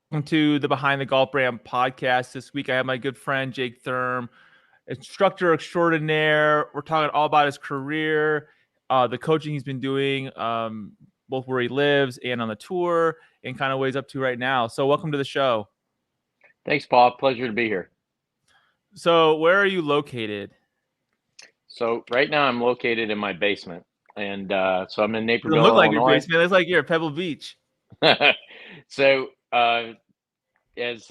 Welcome to the Behind the Golf Brand podcast. This week I have my good friend Jake Thurm, instructor extraordinaire. We're talking all about his career, the coaching he's been doing, both where he lives and on the tour, and kind of what he's up to right now. So welcome to the show. Thanks, Paul. Pleasure to be here. So where are you located? So right now I'm located in my basement, and so I'm in It doesn't Naperville, look like your Illinois. basement. It looks like you're at Pebble Beach. So as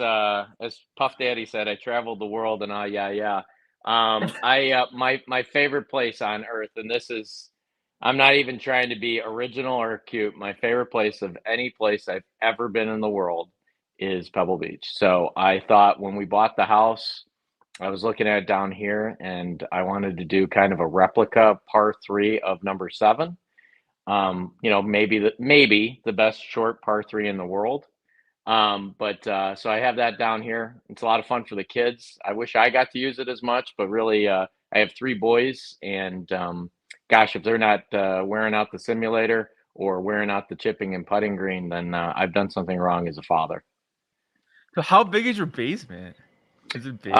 Puff Daddy said, I traveled the world, and yeah. My favorite place on earth, and this is, I'm not even trying to be original or cute. My favorite place of any place I've ever been in the world is Pebble Beach. So I thought when we bought the house, I was looking at it down here, and I wanted to do kind of a replica par three of number seven. Maybe the best short par three in the world. So I have that down here. It's a lot of fun for the kids. I wish I got to use it as much, but really, I have three boys, and gosh, if they're not wearing out the simulator or wearing out the chipping and putting green, then I've done something wrong as a father. So how big is your basement? Is it big?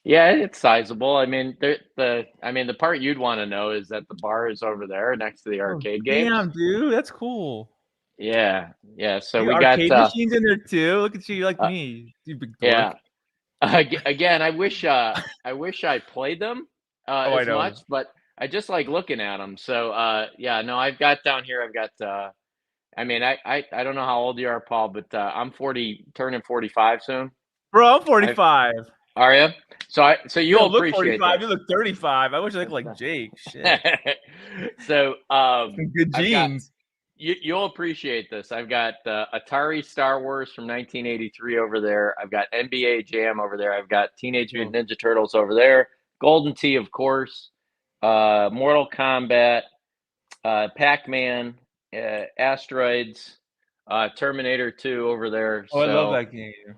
Yeah, it's sizable. I mean, the part you'd want to know is that the bar is over there next to the arcade games. Damn, dude, that's cool. Yeah. So You we got arcade machines in there too. Look at you, like me, you big dork. yeah. Again, I wish I played them I as know. much, but I just like looking at them. So no, I've got down here. I've got. I don't know how old you are, Paul, but I'm 40, turning 45 soon. Bro, I'm 45. Are you? So You you'll don't look appreciate 45. this. You look 35. I wish I looked like Jake. Shit. So Some good genes. you'll appreciate this. I've got Atari Star Wars from 1983 over there. I've got NBA Jam over there. I've got Teenage Mutant Ninja Turtles over there. Golden Tee, of course. Mortal Kombat, Pac-Man, Asteroids, Terminator 2 over there. I love that game.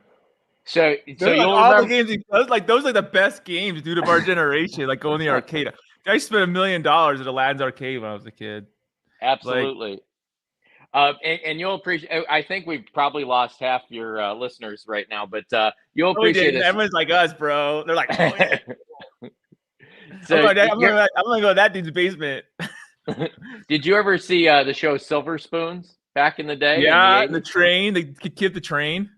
So Those you'll all the remember. games. Those are the best games, dude, of our generation. Like going to the arcade. I spent $1 million at Aladdin's arcade when I was a kid. Absolutely. And you'll appreciate. I think we've probably lost half your listeners right now, but you'll appreciate this. Everyone's like us, bro. They're like, oh yeah. So I'm gonna go to that dude's basement. Did you ever see the show Silver Spoons back in the day? Yeah, the train. They could keep the train.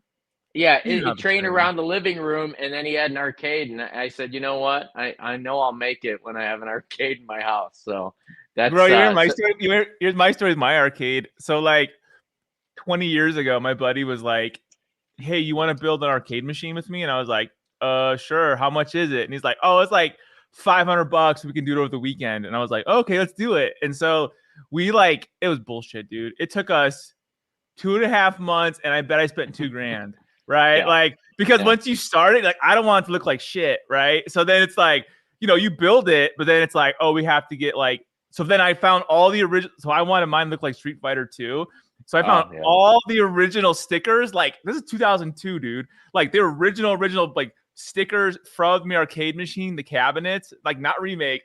Yeah, it trained around the living room, and then he had an arcade. And I said, you know what? I know I'll make it when I have an arcade in my house. So that's bro. You hear my story? Here's my story with my arcade. So like 20 years ago, my buddy was like, hey, you want to build an arcade machine with me? And I was like, sure. How much is it? And he's like, oh, it's like $500. We can do it over the weekend. And I was like, okay, let's do it. And so we it was bullshit, dude. It took us 2.5 months, and I bet I spent $2,000. Right. Yeah. Because once you start it, I don't want it to look like shit. Right. So then it's you build it, but then it's oh, we have to get so then I found all the original. So I wanted mine to look like Street Fighter 2. So I found all the original stickers. This is 2002, dude. The original stickers from the arcade machine, the cabinets, not remake,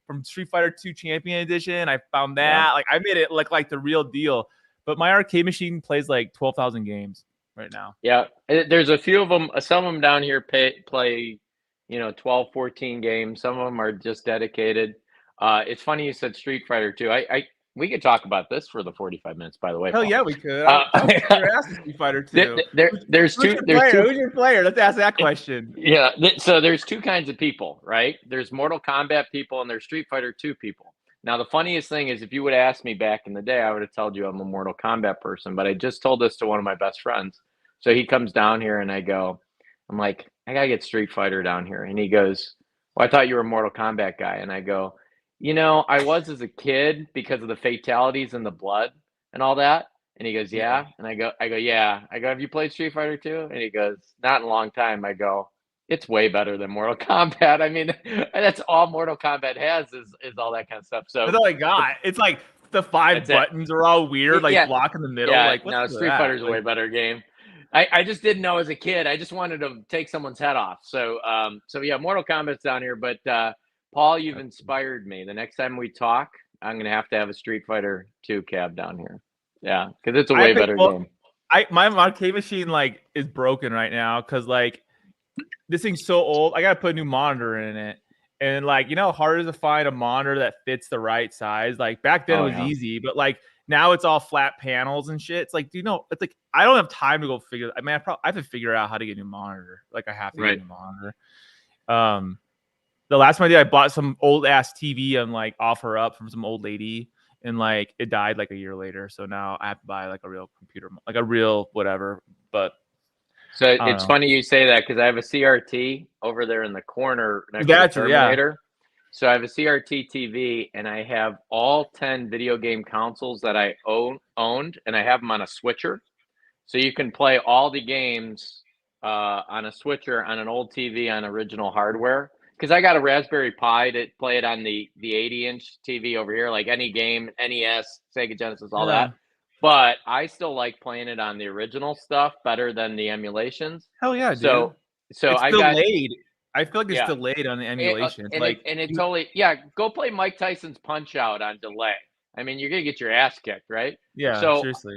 from Street Fighter 2 Champion Edition. I found that. I made it look like the real deal. But my arcade machine plays 12,000 games right now. Yeah, there's a few of them. Some of them down here play 12, 14 games. Some of them are just dedicated. It's funny you said Street Fighter 2. We could talk about this for the 45 minutes, by the way. Hell Paul. Yeah, we could. You're asking Street Fighter 2. There's two. Who's your player? Let's ask that question. Yeah. So there's two kinds of people, right? There's Mortal Kombat people and there's Street Fighter 2 people. Now, the funniest thing is if you would have asked me back in the day, I would have told you I'm a Mortal Kombat person. But I just told this to one of my best friends. So he comes down here and I'm like, I got to get Street Fighter down here. And he goes, well, I thought you were a Mortal Kombat guy. And I go, I was as a kid because of the fatalities and the blood and all that. And he goes, yeah. And I go, yeah. I go, have you played Street Fighter 2? And he goes, not in a long time. I go, it's way better than Mortal Kombat. I mean, that's all Mortal Kombat has is all that kind of stuff. So that's all I got. It's the 5 buttons are all weird, block in the middle. Yeah, no, Street Fighter's a way better game. I just didn't know as a kid. I just wanted to take someone's head off. So yeah, Mortal Kombat's down here. But Paul, you've inspired me. The next time we talk, I'm going to have a Street Fighter 2 cab down here. Yeah, because it's a way better game. my arcade machine like is broken right now because like this thing's so old. I gotta put a new monitor in it. And like, you know how hard it is to find a monitor that fits the right size? Like back then it was easy, but like now it's all flat panels and shit. It's like, it's like I don't have time to go figure. I mean, I have to figure out how to get a new monitor. Like I have to get a new monitor. The last time I did, I bought some old ass TV and like offer up from some old lady, and like it died like a year later. So now I have to buy like a real computer, like a real whatever. But so it's funny you say that because I have a CRT over there in the corner next to the Terminator. Yeah. So I have a CRT TV and I have all 10 video game consoles that I owned, and I have them on a switcher. So you can play all the games on a switcher on an old TV on original hardware. Because I got a Raspberry Pi to play it on the 80-inch TV over here, like any game, NES, Sega Genesis, all that. But I still like playing it on the original stuff better than the emulations. Hell yeah, dude. So it's delayed. I feel like it's delayed on the emulation. It totally, go play Mike Tyson's Punch-Out on delay. I mean, you're going to get your ass kicked, right? Yeah, so seriously.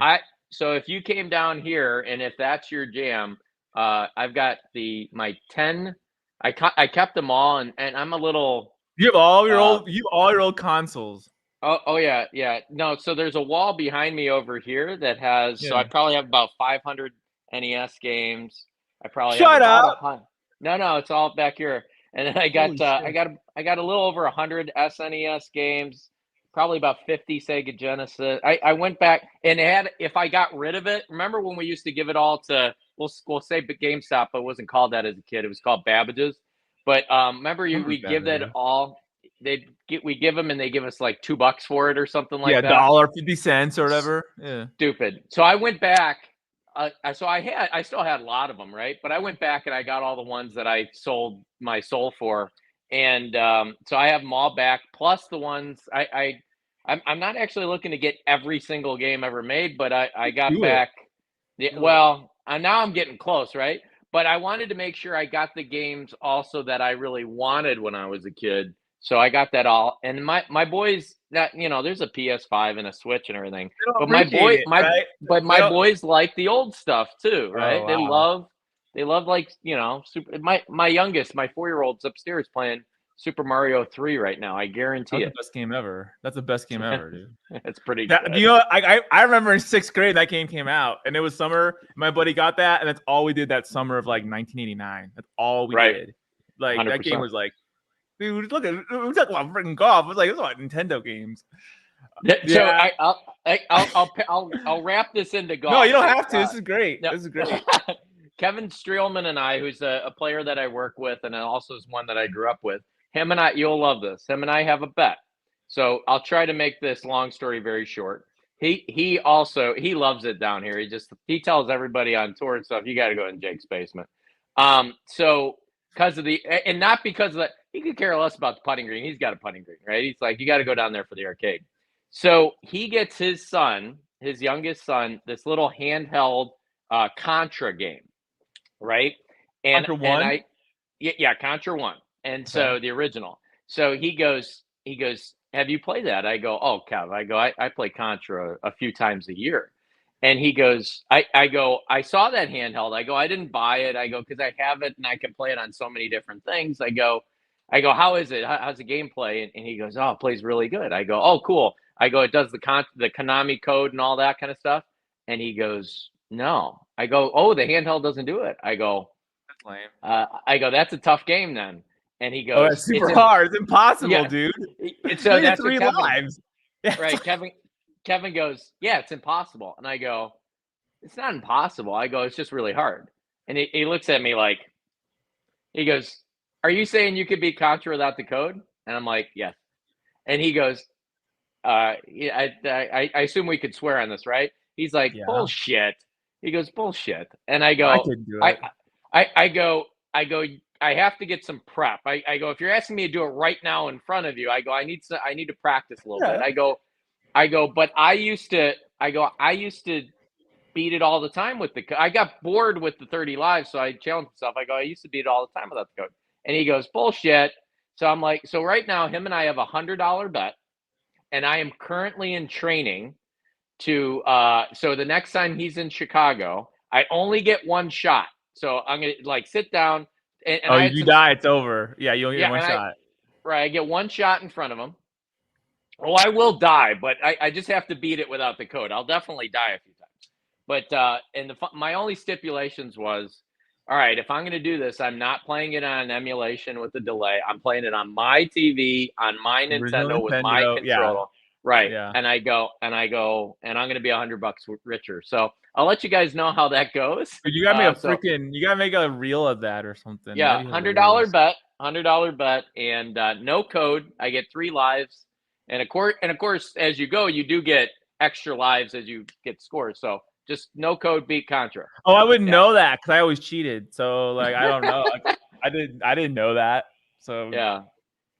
So if you came down here and if that's your jam, I've got my 10. I kept them all, and I'm a little. You have all your old consoles. Oh yeah. No, so there's a wall behind me over here that has. Yeah. So I probably have about 500 NES games. I probably shut up. No, it's all back here. And then I got I got a little over 100 SNES games. Probably about 50 Sega Genesis. I went back and if I got rid of it, remember when we used to give it all to, we'll say GameStop, but it wasn't called that as a kid. It was called Babbage's. But remember we give that all, we give them and they give us like $2 for it or something like that. $1.50 or whatever. Yeah. Stupid. So I went back. I still had a lot of them, right? But I went back and I got all the ones that I sold my soul for. And so I have them all back, plus the ones I'm not actually looking to get every single game ever made, but I got back. Well, now I'm getting close, right? But I wanted to make sure I got the games also that I really wanted when I was a kid. So I got that all. And my boys, there's a PS5 and a Switch and everything. But my boys like the old stuff too, right? Oh, wow. They love like, super. My youngest, my 4-year-old's upstairs playing Super Mario 3 right now. I guarantee That's the best game ever. That's the best game ever, dude. It's pretty good. I remember in 6th grade that game came out, and it was summer. My buddy got that, and that's all we did that summer of like 1989. That's all we did. Like 100%. That game was like, dude, look at we talk about freaking golf. It was like it's like Nintendo games. Yeah. So I'll wrap this into golf. No, you don't have to. This is great. No. This is great. Kevin Streelman and I, who's a player that I work with, and also is one that I grew up with. Him and I, you'll love this. Him and I have a bet. So I'll try to make this long story very short. He loves it down here. He tells everybody on tour and stuff, you got to go in Jake's basement. So because of and not because of that, he could care less about the putting green. He's got a putting green, right? He's like, you got to go down there for the arcade. So he gets his youngest son, this little handheld Contra game, right? And Contra 1? Contra 1. And so the original. So he goes, have you played that? I go, oh, Kev. I play Contra a few times a year. And he goes, I go, I saw that handheld. I go, I didn't buy it. I go, because I have it and I can play it on so many different things. I go, how is it? How's the gameplay? And he goes, oh, it plays really good. I go, oh, cool. I go, it does the Konami code and all that kind of stuff. And he goes, no. I go, oh, the handheld doesn't do it. I go, that's lame. I go, that's a tough game then. And he goes, oh, it's super hard. It's impossible, dude. So that's 3 lives. Right. Kevin goes, yeah, it's impossible. And I go, it's not impossible. I go, it's just really hard. And he looks at me like, he goes, are you saying you could beat Contra without the code? And I'm like, yes. And he goes, I assume we could swear on this, right? He's like, bullshit. He goes, bullshit. And I go, I could do it. I go, I have to get some prep. I go, if you're asking me to do it right now in front of you, I go, I need to practice a little bit. I go, but I used to beat it all the time with I got bored with the 30 lives. So I challenged myself. I go, I used to beat it all the time without the code. And he goes, bullshit. So I'm like, so right now him and I have $100 bet, and I am currently in training to so the next time he's in Chicago, I only get one shot. So I'm gonna like sit down and Oh, I if had you some die, it's over. Yeah, you only get yeah, one and shot. I get one shot in front of him. Oh, I will die, but I just have to beat it without the code. I'll definitely die a few times. But and my only stipulations was, all right, if I'm going to do this, I'm not playing it on emulation with the delay. I'm playing it on my TV, on my Original Nintendo with my Nintendo. Yeah, controller. Right. yeah. And I go, and I'm going to be $100 richer. So I'll let you guys know how that goes. But you gotta make a So freaking. You gotta make a reel of that or something. yeah, That'd be $100 hilarious. bet, $100 bet, and no code. I get 3 lives, and of course, as you go, you do get extra lives as you get scores. So just no code beat Contra. Oh, I wouldn't Yeah. know that because I always cheated. So like, I don't know. Like, I didn't know that. So Yeah.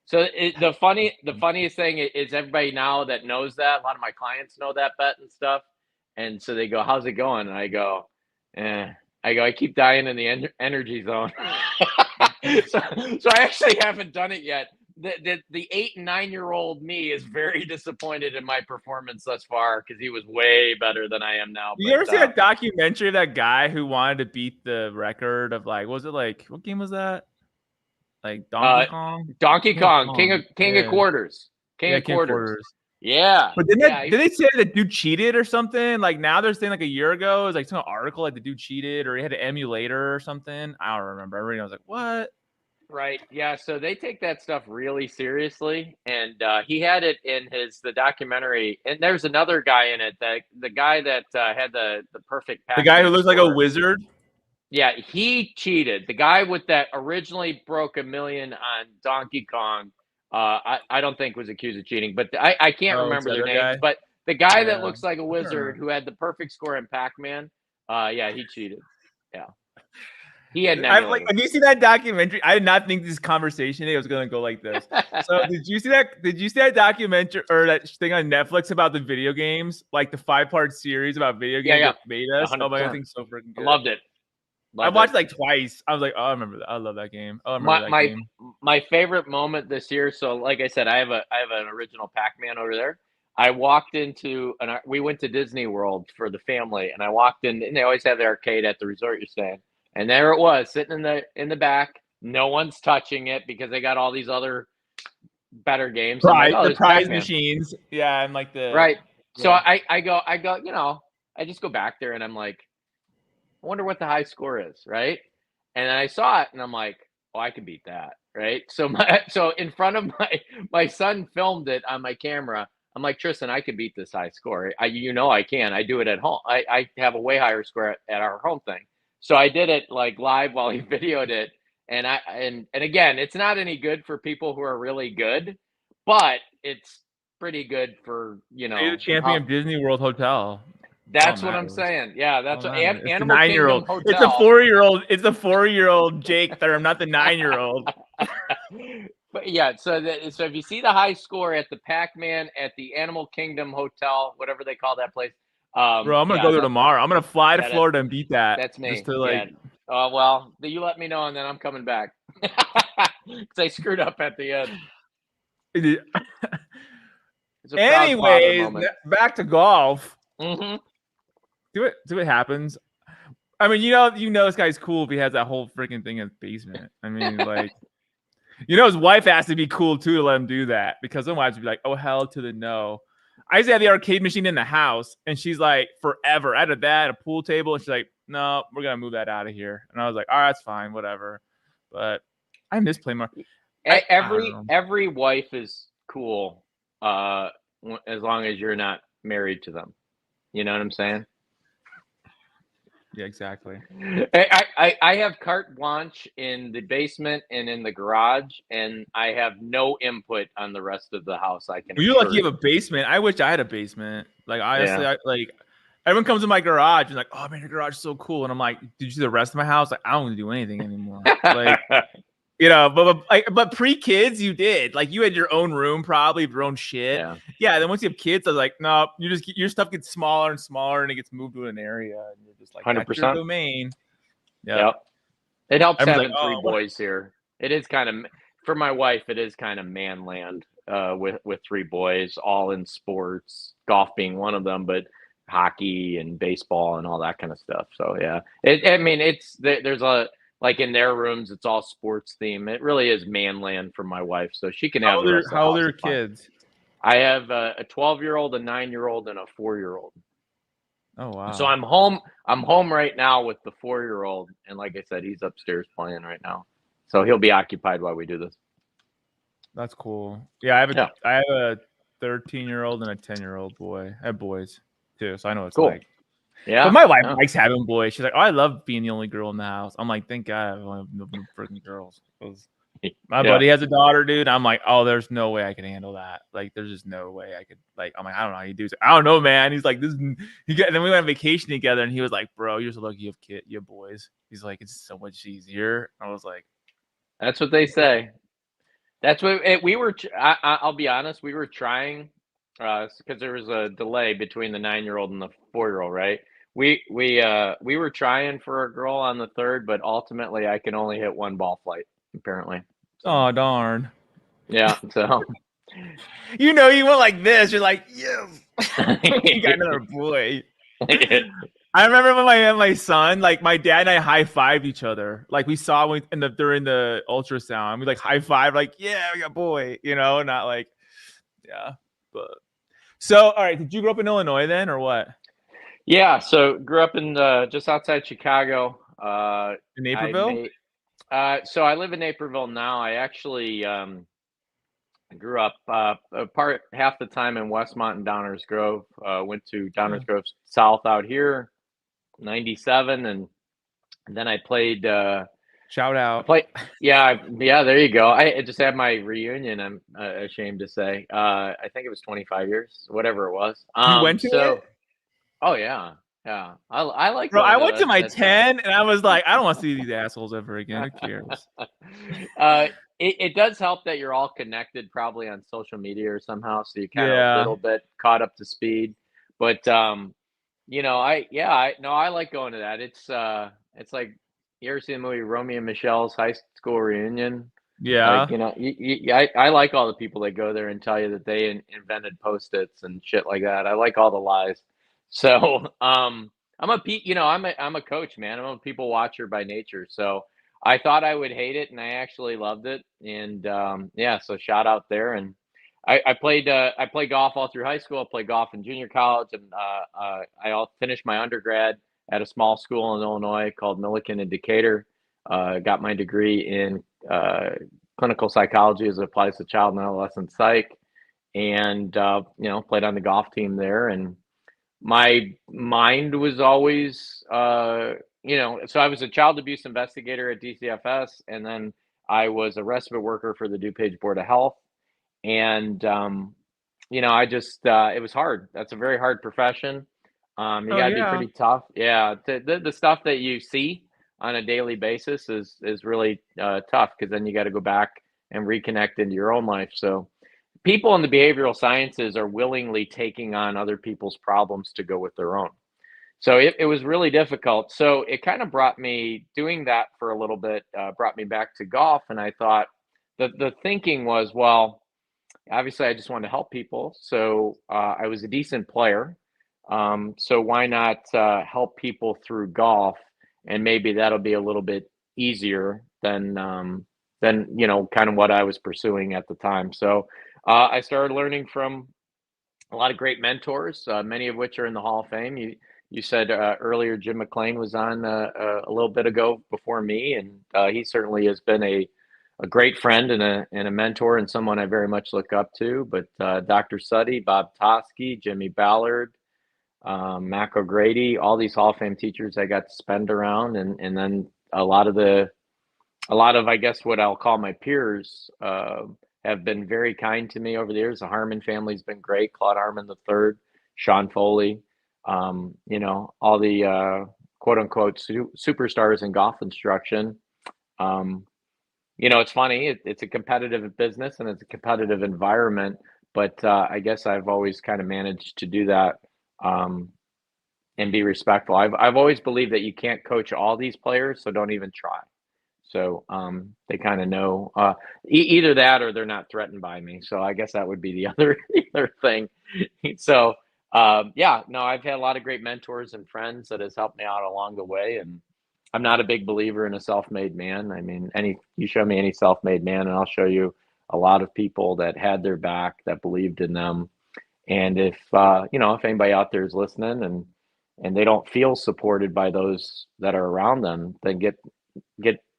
So the funniest thing is everybody now that knows that, a lot of my clients know that bet and stuff, and so they go, "How's it going?" And I go, "Eh." I keep dying in the energy zone. So I actually haven't done it yet. The 8 and 9-year-old me is very disappointed in my performance thus far because he was way better than I am now. You But ever see that documentary of that guy who wanted to beat the record of like, was it like what game was that? Like Donkey Kong? Donkey Kong, King of Yeah. Quarters, King Yeah, of King of Quarters. Quarters. Yeah, But yeah. did they say that dude cheated or something? Like now they're saying like a year ago, it was like some article like the dude cheated or he had an emulator or something. I don't remember. I read, I was like, what? Right. Yeah. So they take that stuff really seriously, and he had it in the documentary. And there's another guy in it, that the guy that had the perfect The guy who Pac-Man looks like a score. wizard. Yeah, he cheated. The guy with that originally broke $1 million on Donkey Kong. I don't think was accused of cheating, but I can't Oh, it's remember the their other names. guy. But the guy that Yeah. looks like a I can't wizard remember. who had the perfect score in Pac-Man, yeah, he cheated. Yeah, he had an I've like, emulator. have you seen that documentary? I did not think this conversation today was gonna go like this. So did you see that? Did you see that documentary or that thing on Netflix about the video games, like the 5-part series about video games Yeah, that made us? Oh my god, I 100%. think so freaking I good. loved it. I Loved it. watched it like twice. I was like, oh, I remember that. I love that game. Oh, I remember that My game. my favorite moment this year. So, like I said, I have an original Pac-Man over there. I walked into we went to Disney World for the family, and I walked in, and they always have the arcade at the resort you're staying, and there it was sitting in the back. No one's touching it because they got all these other better games. I'm like, oh, The there's prize Pac-Man, machines. Yeah, and like the right? So yeah. I go, I just go back there, and I'm like, I wonder what the high score is, right? And I saw it, and I'm like, oh, I can beat that, right? So in front of my son filmed it on my camera. I'm like, Tristan, I can beat this high score. I can. I do it at home. I have a way higher score at our home thing. So I did it like live while he videoed it. And again, it's not any good for people who are really good, but it's pretty good for You're the champion of Disney World Hotel. that's what I'm saying. Yeah, that's what It's the Animal Kingdom 9-year-old. It's a Hotel. 4-year-old. It's the 4-year-old Jake Thurm, not the 9-year-old. But yeah, so if you see the high score at the Pac-Man at the Animal Kingdom Hotel, whatever they call that place, Bro, I'm gonna go there tomorrow. I'm gonna fly to yeah, Florida and beat that. that's me. Just to like. Yeah. Well, you let me know, and then I'm coming back because I screwed up at the end. It's a proud father Anyways, moment. back to golf. Mm-hmm. See what happens. I mean, this guy's cool if he has that whole freaking thing in his basement. I mean, like, his wife has to be cool too to let him do that because some wives would be like, "Oh hell to the no." I used to have the arcade machine in the house, and she's like, "Forever." I had that, a pool table, and she's like, "No, we're gonna move that out of here." And I was like, "All right, that's fine, whatever." But I miss playing more. Every wife is cool, as long as you're not married to them. You know what I'm saying? Yeah, exactly. I have carte blanche in the basement and in the garage, and I have no input on the rest of the house. I can. Well, you're lucky you have a basement. I wish I had a basement. Like, honestly, Yeah. Everyone comes to my garage and like, "Oh man, your garage is so cool." And I'm like, "Did you see the rest of my house? Like, I don't want to do anything anymore." Like, but pre-kids, you did. Like, you had your own room, probably your own shit. Yeah. Then once you have kids, I was like, no, your stuff gets smaller and smaller, and it gets moved to an area, and you're just like, 100%. that's your domain. Yep. It helps having like, three boys here. It is kind of for my wife. It is kind of man land with 3 boys, all in sports, golf being one of them. But hockey and baseball and all that kind of stuff. So yeah, there's like in their rooms, it's all sports theme. It really is man land for my wife, so she can have the rest of the How old house. are your kids? I have a 12-year-old, a 9-year-old, and a 4-year-old. Oh wow. So I'm home right now with the 4-year-old, and like I said, he's upstairs playing right now. So he'll be occupied while we do this. That's cool. Yeah, I have a 13-year-old and a 10-year-old boy. I have boys too, so I know what it's Cool. like. Yeah. But my wife likes having boys. She's like, "Oh, I love being the only girl in the house." I'm like, "Thank God I only have no freaking girls." My buddy has a daughter, dude. I'm like, "Oh, there's no way I can handle that. Like, there's just no way I could." Like, I'm like, "I don't know how you do it." I don't know, man. He's like, "This." And then we went on vacation together, and he was like, "Bro, you're so lucky you have boys." He's like, "It's so much easier." I was like, "That's what they say." That's what we were. I'll be honest. We were trying because there was a delay between the 9-year-old and the 4-year-old. Right. We were trying for a girl on the third, but ultimately I can only hit one ball flight apparently. So, "Oh darn." Yeah. So You went like this. You're like, "Yes, you got another boy." I remember when my son, like my dad and I high-fived each other. Like we saw during the ultrasound. We like high-five, like, "Yeah, we got a boy," not like, yeah. But so, all right, did you grow up in Illinois then, or what? Yeah, so grew up in just outside Chicago. In Naperville? So I live in Naperville now. I actually grew up half the time in Westmont and Downers Grove. Went to Downers Grove South out here, 97, and then I played. Shout out. Yeah. There you go. I just had my reunion. I'm ashamed to say. I think it was 25 years, whatever it was. You went to it? Oh yeah, yeah. I like Bro, I going went to to my that 10 and I was like, I don't want to see these assholes ever again. Who cares? It does help that you're all connected probably on social media or somehow, so you kind of a Yeah. little bit caught up to speed. But I like going to that. It's like you ever see the movie Romeo and Michelle's high school reunion? Yeah. Like, I like all the people that go there and tell you that they invented Post-its and shit like that. I like all the lies. So, I'm a coach, man. I'm a people watcher by nature. So I thought I would hate it, and I actually loved it. And so shout out there. And I played golf all through high school. I played golf in junior college, and I finished my undergrad at a small school in Illinois called Millikan in Decatur. Got my degree in clinical psychology as it applies to child and adolescent psych, and played on the golf team there. And my mind was always, so I was a child abuse investigator at DCFS, and then I was a respite worker for the DuPage Board of Health. And, I just, it was hard. That's a very hard profession. You Oh got to be yeah. pretty tough. Yeah. The stuff that you see on a daily basis is really tough, because then you got to go back and reconnect into your own life. So people in the behavioral sciences are willingly taking on other people's problems to go with their own. So it was really difficult. So it kind of brought me doing that for a little bit, brought me back to golf. And I thought the thinking was, well, obviously I just wanted to help people. So I was a decent player. So why not help people through golf? And maybe that'll be a little bit easier than kind of what I was pursuing at the time. So I started learning from a lot of great mentors, many of which are in the Hall of Fame. You said earlier Jim McLean was on a little bit ago before me, and he certainly has been a great friend and a mentor, and someone I very much look up to. But Dr. Suttie, Bob Toski, Jimmy Ballard, Mac O'Grady, all these Hall of Fame teachers I got to spend around, and then a lot of I guess what I'll call my peers have been very kind to me over the years. The Harmon family's been great. Claude Harmon III, Sean Foley, all the quote unquote superstars in golf instruction. It's funny. It's a competitive business and it's a competitive environment, but I guess I've always kind of managed to do that and be respectful. I've always believed that you can't coach all these players, so don't even try. So they kind of know either that or they're not threatened by me. So I guess that would be the other thing. So Yeah, no, I've had a lot of great mentors and friends that has helped me out along the way. And I'm not a big believer in a self-made man. I mean, you show me any self-made man, and I'll show you a lot of people that had their back, that believed in them. And if if anybody out there is listening and they don't feel supported by those that are around them, then get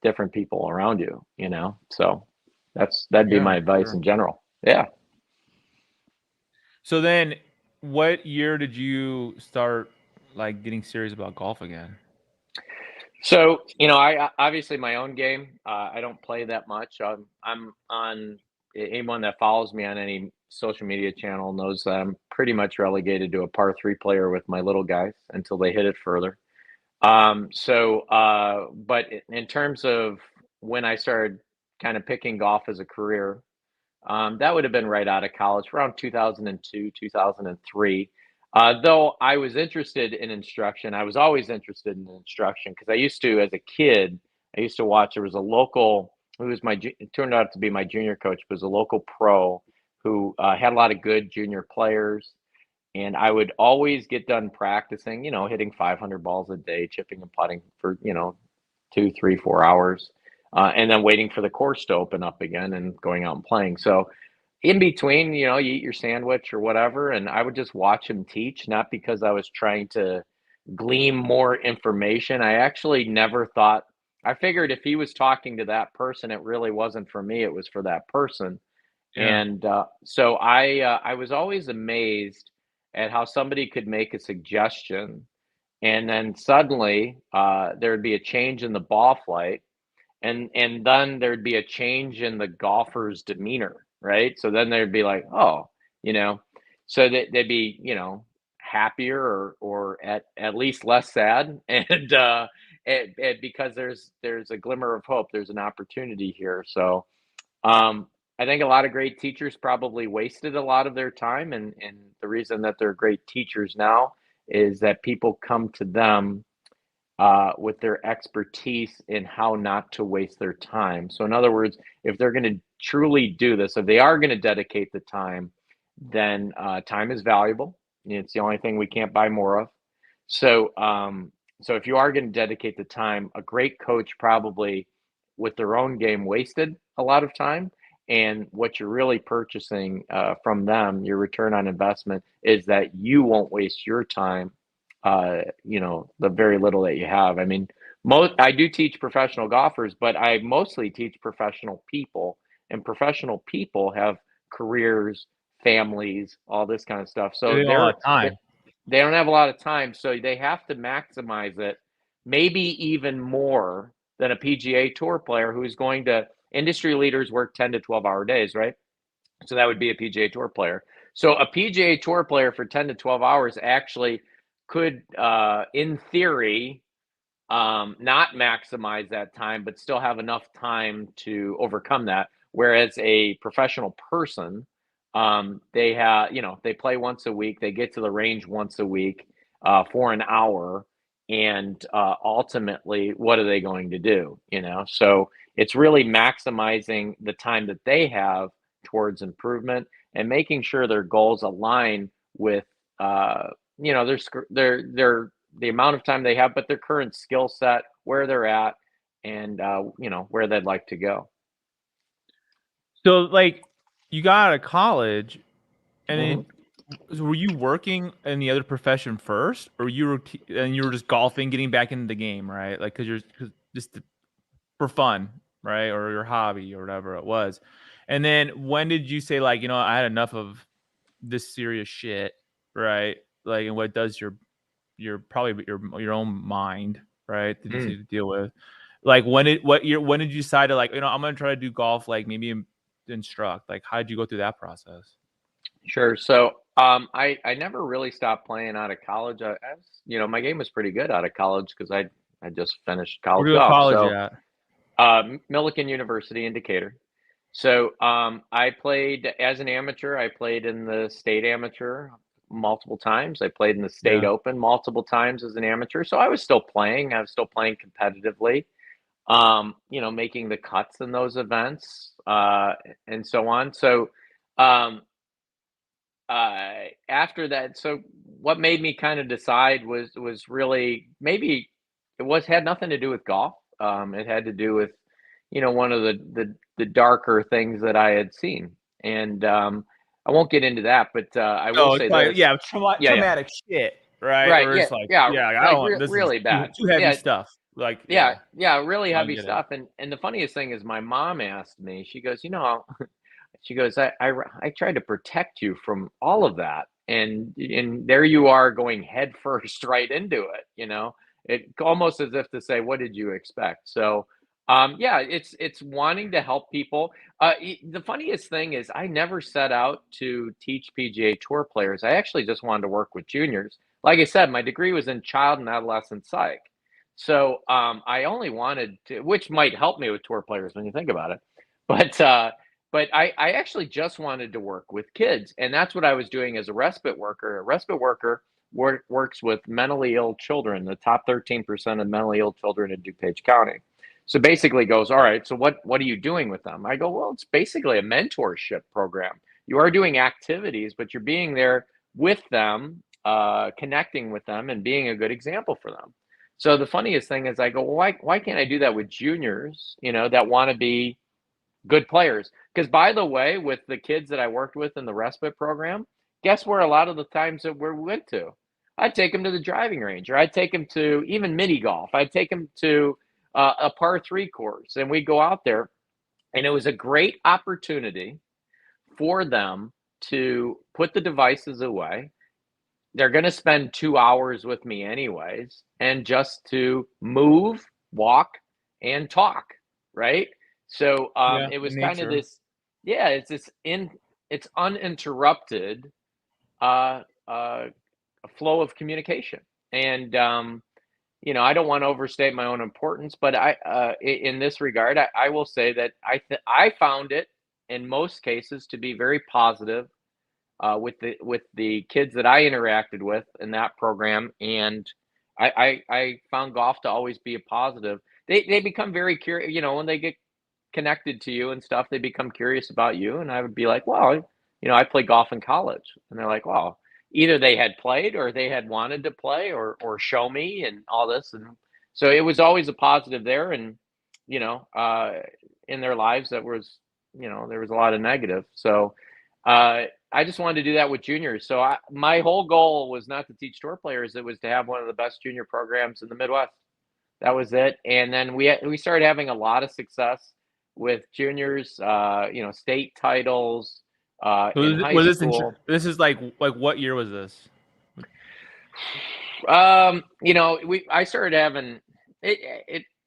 different people around you. So that'd be Yeah, my advice sure. in general. Yeah. So then, what year did you start like getting serious about golf again? So, I obviously my own game. I don't play that much. I'm on anyone that follows me on any social media channel knows that I'm pretty much relegated to a par three player with my little guys until they hit it further. But in terms of when I started kind of picking golf as a career, that would have been right out of college, around 2002, 2003. Though I was interested in instruction, I was always interested in instruction because I used to, as a kid, I used to watch. There was a local who was it turned out to be my junior coach, but was a local pro who had a lot of good junior players. And I would always get done practicing, hitting 500 balls a day, chipping and putting for, 2, 3, 4 hours, and then waiting for the course to open up again and going out and playing. So in between, you eat your sandwich or whatever, and I would just watch him teach, not because I was trying to glean more information. I actually never thought, I figured if he was talking to that person, it really wasn't for me, it was for that person. Yeah. And so I was always amazed at how somebody could make a suggestion, and then suddenly there'd be a change in the ball flight, and then there'd be a change in the golfer's demeanor, right? So then they'd be like, oh, you know, so they'd be, happier or at least less sad, and because there's a glimmer of hope, there's an opportunity here. So um, I think a lot of great teachers probably wasted a lot of their time, and the reason that they're great teachers now is that people come to them with their expertise in how not to waste their time. So, in other words, if they're going to truly do this, if they are going to dedicate the time, then time is valuable. It's the only thing we can't buy more of. So if you are going to dedicate the time, a great coach probably, with their own game, wasted a lot of time. And what you're really purchasing from them, your return on investment, is that you won't waste your time, the very little that you have. I mean, I do teach professional golfers, but I mostly teach professional people, and professional people have careers, families, all this kind of stuff. They So don't have a lot of time. they don't have a lot of time, so they have to maximize it, maybe even more than a PGA Tour player who's going to. Industry leaders work 10 to 12-hour days, right? So that would be a PGA Tour player. So a PGA Tour player for 10 to 12 hours actually could, in theory, not maximize that time, but still have enough time to overcome that. Whereas a professional person, they play once a week, they get to the range once a week for an hour, and ultimately, what are they going to do? So it's really maximizing the time that they have towards improvement and making sure their goals align with, their the amount of time they have, but their current skill set, where they're at, and where they'd like to go. So, like, you got out of college, and hmm then were you working in the other profession first, or you were just golfing, getting back into the game, right? Like, just for fun, right, or your hobby or whatever it was. And then when did you say, like, I had enough of this serious shit, right? Like, and what does your probably your own mind, right, that you need to deal with. Like, when did you decide to, like, I'm gonna try to do golf, like, maybe instruct? Like, how did you go through that process? Sure. So I never really stopped playing out of college. My game was pretty good out of college because I just finished Where college do you go to golf. college So at? Millikan University in Decatur. So I played as an amateur. I played in the state amateur multiple times. I played in the state Yeah. open multiple times as an amateur. So I was still playing. I was still playing competitively. Making the cuts in those events, and so on. So, um, after that, so what made me kind of decide was really maybe had nothing to do with golf. It had to do with, one of the darker things that I had seen, and I won't get into that, but I will Oh, it's say like, this. yeah, Yeah, yeah, traumatic shit, right? right, Where yeah, it's like, yeah, yeah, I like don't want this is really bad. too heavy Yeah, stuff. Like, yeah, yeah, yeah, really I heavy get it. stuff. And the funniest thing is, my mom asked me. She goes, she goes, I tried to protect you from all of that, and there you are going head first right into it. It almost as if to say, what did you expect? So, yeah, it's wanting to help people. The funniest thing is, I never set out to teach PGA Tour players. I actually just wanted to work with juniors. Like I said, my degree was in child and adolescent psych. So I only wanted to, which might help me with tour players when you think about it. But I actually just wanted to work with kids, and that's what I was doing as a respite worker. A respite worker works with mentally ill children, the top 13% of mentally ill children in DuPage County. So basically goes, all right, so what are you doing with them? I go, well, it's basically a mentorship program. You are doing activities, but you're being there with them, connecting with them, and being a good example for them. So the funniest thing is, I go, well, why can't I do that with juniors, that want to be good players? Because, by the way, with the kids that I worked with in the respite program, guess where a lot of the times that we went to? I'd take them to the driving range, or I'd take them to even mini golf. I'd take them to a par 3 course, and we'd go out there, and it was a great opportunity for them to put the devices away. They're going to spend 2 hours with me anyways, and just to move, walk, and talk, right? So Yeah, it was in kind of nature. this, yeah, it's uninterrupted uh, uh, flow of communication. And I don't want to overstate my own importance, but in this regard, I will say that I found it in most cases to be very positive with the kids that I interacted with in that program, and I found golf to always be a positive. They become very curious, when they get connected to you and stuff. They become curious about you, and I would be like, well, I played golf in college, and they're like, well, either they had played or they had wanted to play or show me and all this, and so it was always a positive there, and you know, uh, in their lives that was, there was a lot of negative. So I just wanted to do that with juniors. So my whole goal was not to teach tour players; it was to have one of the best junior programs in the Midwest. That was it. And then we started having a lot of success with juniors. State titles So in high was this school. this is like what year was this? I started having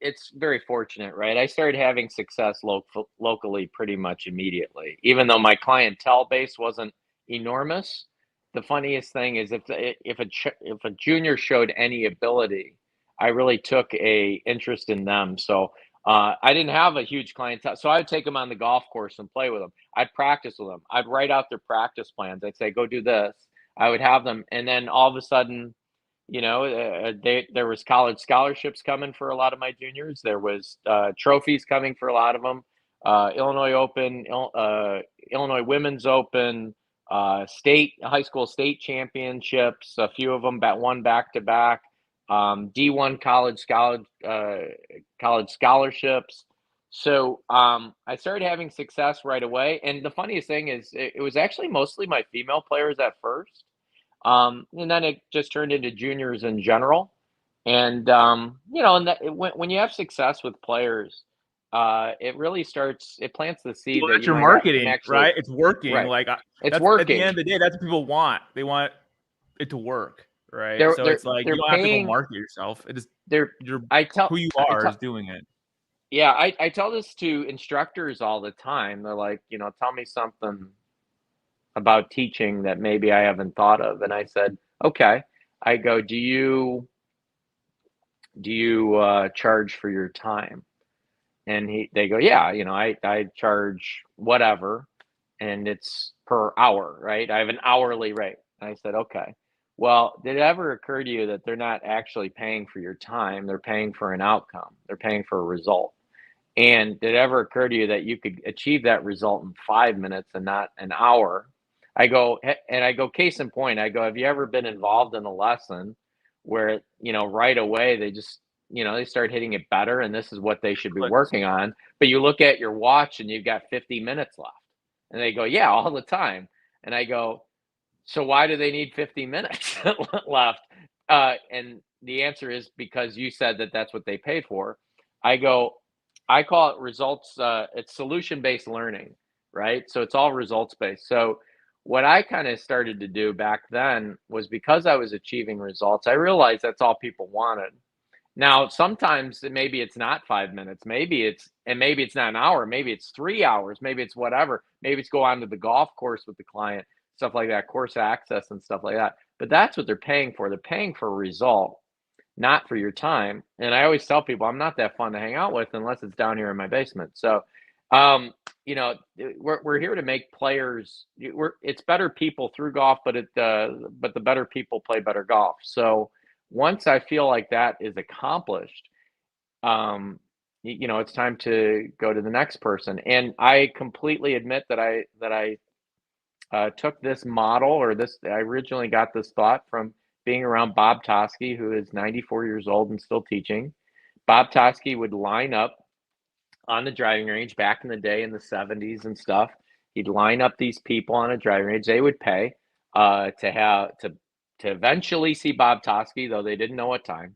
it's very fortunate, right? I started having success locally pretty much immediately, even though my clientele base wasn't enormous. The funniest thing is, if a junior showed any ability, I really took a interest in them. So I didn't have a huge clientele, so I'd take them on the golf course and play with them. I'd practice with them. I'd write out their practice plans. I'd say, go do this. I would have them, and then all of a sudden, there was college scholarships coming for a lot of my juniors. There was trophies coming for a lot of them. Illinois Open, Illinois Women's Open, state high school state championships. A few of them won back to back. D1 college scholarships. So I started having success right away. And the funniest thing is, it was actually mostly my female players at first. And then it just turned into juniors in general. And, when you have success with players, it plants the seed Well, that that's you your can marketing, actually, right? It's working. right. Like It's that's at the end working. of the day, that's what people want. They want it to work, right? They're, So they're, it's like you they're don't have to go paying, market yourself. It is they're, you're I who you are tell, is doing it. yeah, I tell this to instructors all the time. They're like, tell me something about teaching that maybe I haven't thought of. And I said, okay. I go, do you charge for your time? And they go, yeah, I charge whatever, and it's per hour, right? I have an hourly rate. And I said, okay. Well, did it ever occur to you that they're not actually paying for your time? They're paying for an outcome. They're paying for a result. And did it ever occur to you that you could achieve that result in 5 minutes and not an hour? I go, case in point, I go, have you ever been involved in a lesson where, right away they just, they start hitting it better and this is what they should be working on. But you look at your watch and you've got 50 minutes left. And they go, yeah, all the time. And I go, so why do they need 50 minutes left? And the answer is because you said that that's what they paid for. I call it results. It's solution-based learning, right? So it's all results-based. So what I kind of started to do back then was, because I was achieving results, I realized that's all people wanted. Now, sometimes maybe it's not 5 minutes, maybe it's not an hour, maybe it's 3 hours, maybe it's whatever, maybe it's go on to the golf course with the client, stuff like that, course access and stuff like that. But that's what they're paying for. They're paying for a result, not for your time. And I always tell people I'm not that fun to hang out with unless it's down here in my basement. So, we're here to make players. It's better people through golf, but the better people play better golf. So once I feel like that is accomplished, it's time to go to the next person. And I completely admit that I took this model, or I originally got this thought from being around Bob Toski, who is 94 years old and still teaching. Bob Toski would line up on the driving range back in the day in the 70s and stuff. He'd line up these people on a driving range. They would pay to eventually see Bob Toski, though they didn't know what time,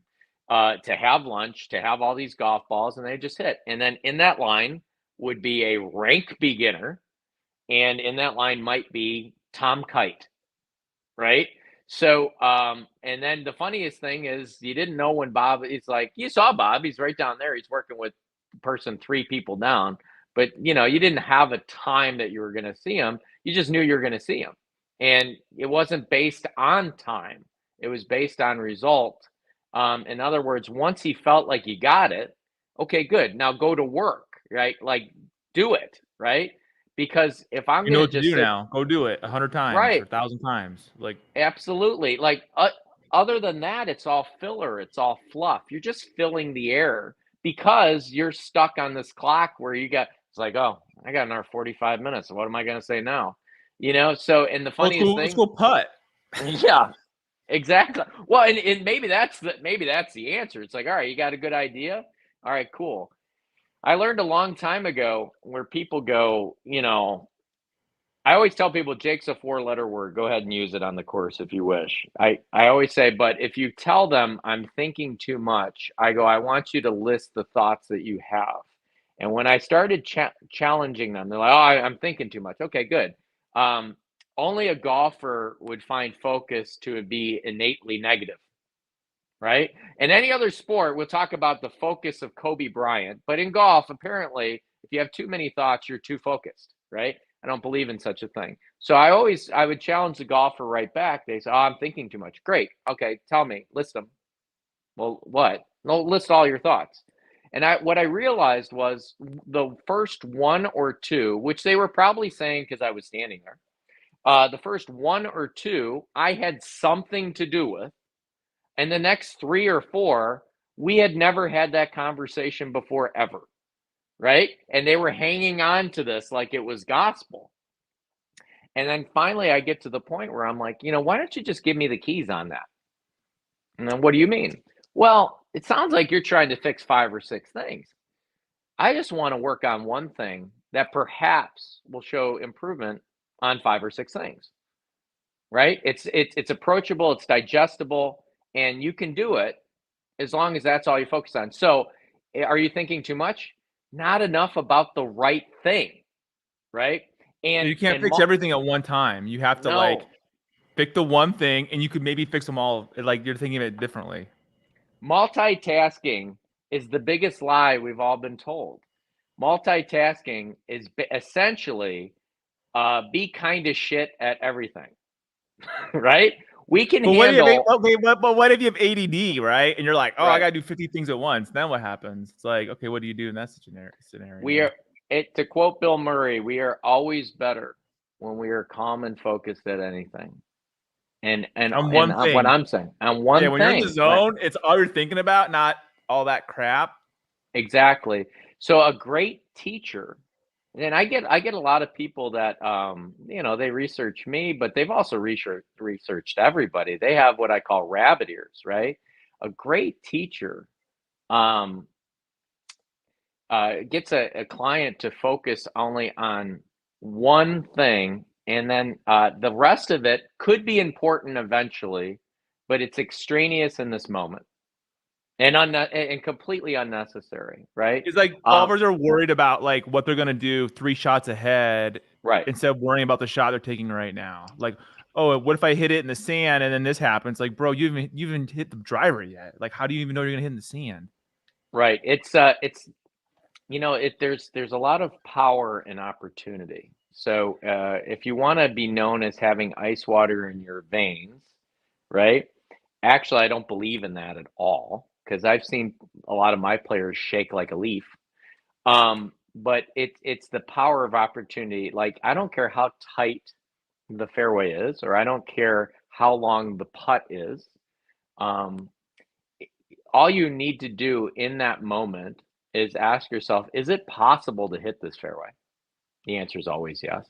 to have lunch, to have all these golf balls, and they just hit. And then in that line would be a rank beginner, and in that line might be Tom Kite, right? So, and then the funniest thing is, you didn't know when Bob, it's like, you saw Bob, he's right down there, he's working with person 3 people down, but you didn't have a time that you were going to see him. You just knew you were going to see him. And it wasn't based on time. It was based on result. In other words, once he felt like you got it, okay, good. Now go to work, right? Like, do it, right? Because if I'm going to just do now, go do it 100 times, right, or 1,000 times. Like, absolutely. Like, other than that, it's all filler. It's all fluff. You're just filling the air because you're stuck on this clock where it's like, oh, I got another 45 minutes. What am I going to say now? So, and the funniest thing, let's go putt. Yeah, exactly. Well, and maybe that's the answer. It's like, all right, you got a good idea. All right, cool. I learned a long time ago where people go, I always tell people Jake's a 4-letter word. Go ahead and use it on the course if you wish. I always say, but if you tell them I'm thinking too much, I go, I want you to list the thoughts that you have. And when I started challenging them, they're like, oh, I'm thinking too much. Okay, good. Only a golfer would find focus to be innately negative, right? In any other sport, we'll talk about the focus of Kobe Bryant. But in golf, apparently, if you have too many thoughts, you're too focused, right? I don't believe in such a thing. So I would challenge the golfer right back. They say, oh, I'm thinking too much. Great. Okay, tell me, list them. Well, what? No, list all your thoughts. And what I realized was the first 1 or 2, which they were probably saying because I was standing there, the first 1 or 2, I had something to do with. And the next 3 or 4, we had never had that conversation before ever. Right? And they were hanging on to this like it was gospel. And then finally I get to the point where I'm like, why don't you just give me the keys on that? And then, what do you mean? Well, it sounds like you're trying to fix 5 or 6 things. I just want to work on one thing that perhaps will show improvement on 5 or 6 things. Right? It's approachable, it's digestible, and you can do it as long as that's all you focus on. So, are you thinking too much? Not enough about the right thing, right? And you can't fix everything at one time. You have to pick the one thing, and you could maybe fix them all. Like, you're thinking of it differently. Multitasking is the biggest lie we've all been told. Multitasking is essentially be kind of shit at everything, right? We can handle. But what if you have ADD, right? And you're like, oh, right. I got to do 50 things at once. Then what happens? It's like, okay, what do you do in that scenario? To quote Bill Murray, we are always better when we are calm and focused at anything. And on one thing. What I'm saying, on one thing. When you're in the zone, it's all you're thinking about, not all that crap. Exactly. So a great teacher And I get a lot of people that they research me, but they've also researched everybody. They have what I call rabbit ears, right? A great teacher um, gets a client to focus only on one thing, and then the rest of it could be important eventually, but it's extraneous in this moment and and completely unnecessary, right? It's like Um, golfers are worried about like what they're gonna do 3 shots ahead right. instead of worrying about the shot they're taking right now. Like, oh, what if I hit it in the sand and then this happens? Like, bro, you haven't hit the driver yet. Like, how do you even know you're gonna hit in the sand? Right. It's there's a lot of power and opportunity. So if you want to be known as having ice water in your veins, right? Actually, I don't believe in that at all because I've seen a lot of my players shake like a leaf. But it's the power of opportunity. Like I don't care how tight the fairway is, or I don't care how long the putt is. Um, all you need to do in that moment is ask yourself, is it possible to hit this fairway? The answer is always yes.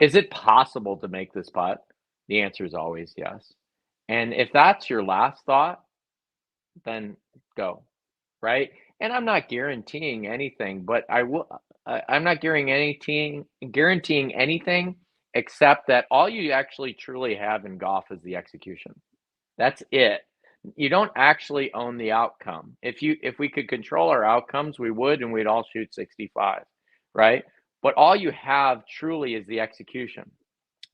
Is it possible to make this putt? The answer is always yes. And if that's your last thought, then go, right? And I'm not guaranteeing anything, but I'm not guaranteeing anything except that all you actually truly have in golf is the execution. That's it. You don't actually own the outcome. If we could control our outcomes, we would, and we'd all shoot 65, right? But all you have truly is the execution.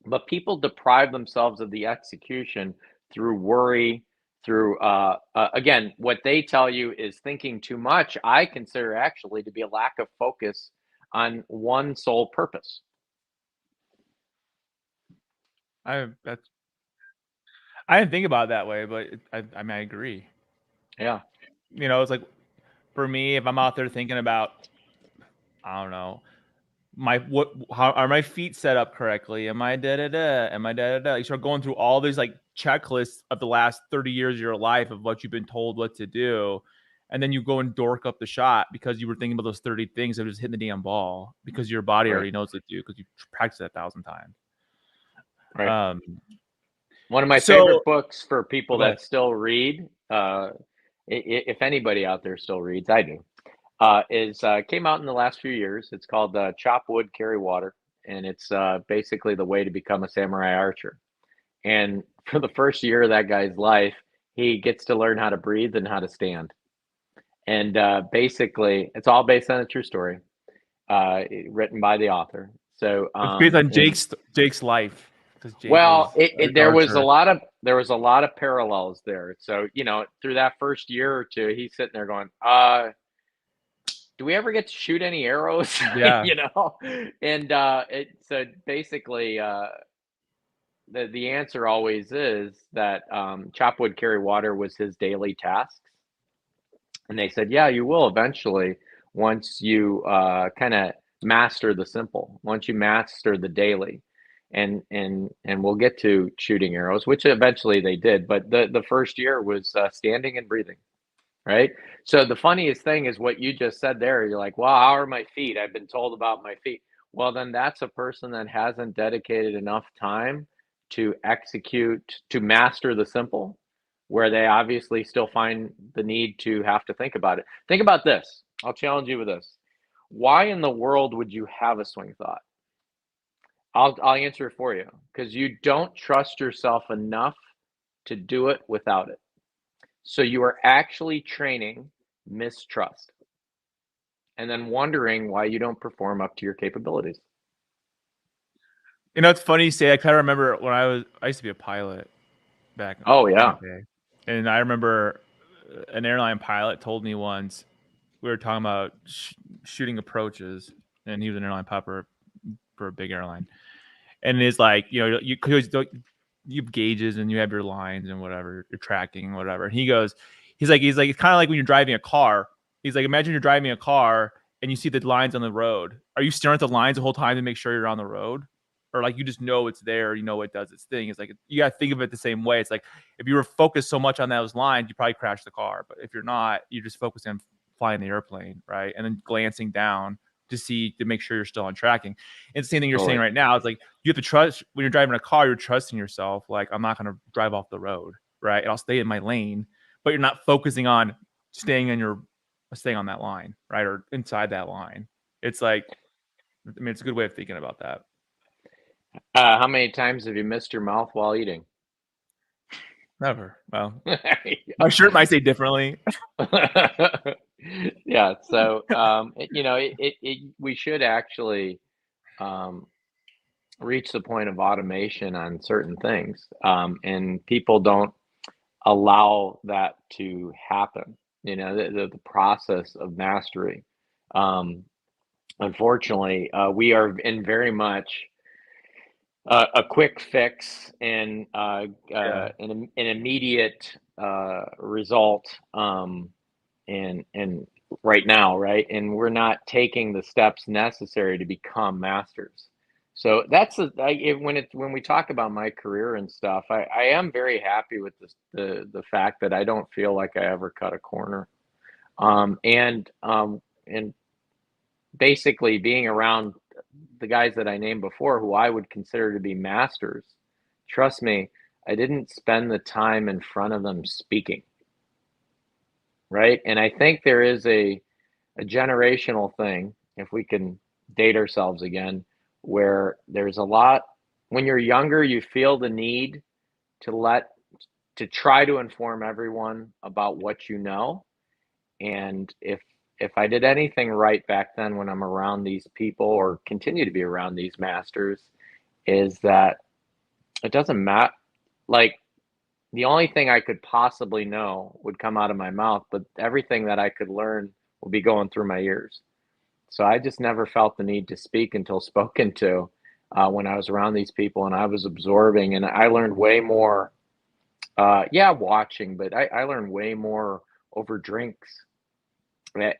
But people deprive themselves of the execution through worry, through again, what they tell you is thinking too much. I consider actually to be a lack of focus on one sole purpose. That's I didn't think about it that way, but I mean I agree. Yeah. It's like for me, if I'm out there thinking about, I don't know, how are my feet set up correctly? Am I da da da? Am I da da da? You start going through all these like checklists of the last 30 years of your life of what you've been told what to do. And then you go and dork up the shot because you were thinking about those 30 things of just hitting the damn ball because your body Right. already knows what to do because you practiced it 1,000 times. Right. Um, One of my so favorite books for people go ahead. that still read, if anybody out there still reads, I do, is came out in the last few years. It's called Chop Wood, Carry Water, and it's basically the way to become a samurai archer. And for the first year of that guy's life, he gets to learn how to breathe and how to stand. And basically, it's all based on a true story, written by the author. So, It's based on and Jake's life because Jake well, was an there was archer. there was a lot of parallels there. So, through that first year or two, he's sitting there going, do we ever get to shoot any arrows? Yeah. And so basically, the answer always is that chop wood, carry water was his daily tasks. And they said, yeah, you will eventually once you kind of master the simple, once you master the daily. And we'll get to shooting arrows, which eventually they did. But the first year was standing and breathing. Right. So the funniest thing is what you just said there. You're like, well, how are my feet? I've been told about my feet. Well, then that's a person that hasn't dedicated enough time to execute, to master the simple, where they obviously still find the need to have to think about it. Think about this. I'll challenge you with this. Why in the world would you have a swing thought? I'll answer it for you because you don't trust yourself enough to do it without it. So you are actually training mistrust and then wondering why you don't perform up to your capabilities. It's funny you say. I kind of remember when I used to be a pilot back Oh, in yeah. the day, and I remember an airline pilot told me once we were talking about shooting approaches, and he was an airline pilot for a big airline, and it's like you have gauges and you have your lines and whatever, your tracking and whatever. And he's like it's kind of like when you're driving a car. He's like, imagine you're driving a car and you see the lines on the road. Are you staring at the lines the whole time to make sure you're on the road? Or like you just know it's there, it does its thing. It's like you gotta think of it the same way. It's like if you were focused so much on those lines, you probably crash the car. But if you're not, you're just focused on flying the airplane, right? And then glancing down to make sure you're still on tracking. And the same thing you're Totally. saying right now. It's like you have to trust when you're driving a car, you're trusting yourself. Like, I'm not going to drive off the road, right? I'll stay in my lane, but you're not focusing on staying on that line, right? Or inside that line. It's like, I mean, it's a good way of thinking about that. How many times have you missed your mouth while eating? Never. Well, my shirt might say differently. Yeah. So, we should actually reach the point of automation on certain things, and people don't allow that to happen. The process of mastery. Unfortunately, we are in very much a quick fix and an immediate result, and right now, right? And we're not taking the steps necessary to become masters. So that's when we talk about my career and stuff, I am very happy with the fact that I don't feel like I ever cut a corner, and basically being around the guys that I named before, who I would consider to be masters. Trust me, I didn't spend the time in front of them speaking. Right. And I think there is a generational thing, if we can date ourselves again, where there's a lot, when you're younger, you feel the need to try to inform everyone about what you know. And if I did anything right back then when I'm around these people or continue to be around these masters, is that it doesn't matter. Like, the only thing I could possibly know would come out of my mouth, but everything that I could learn will be going through my ears. So I just never felt the need to speak until spoken to, when I was around these people, and I was absorbing, and I learned way more. Watching, but I learned way more over drinks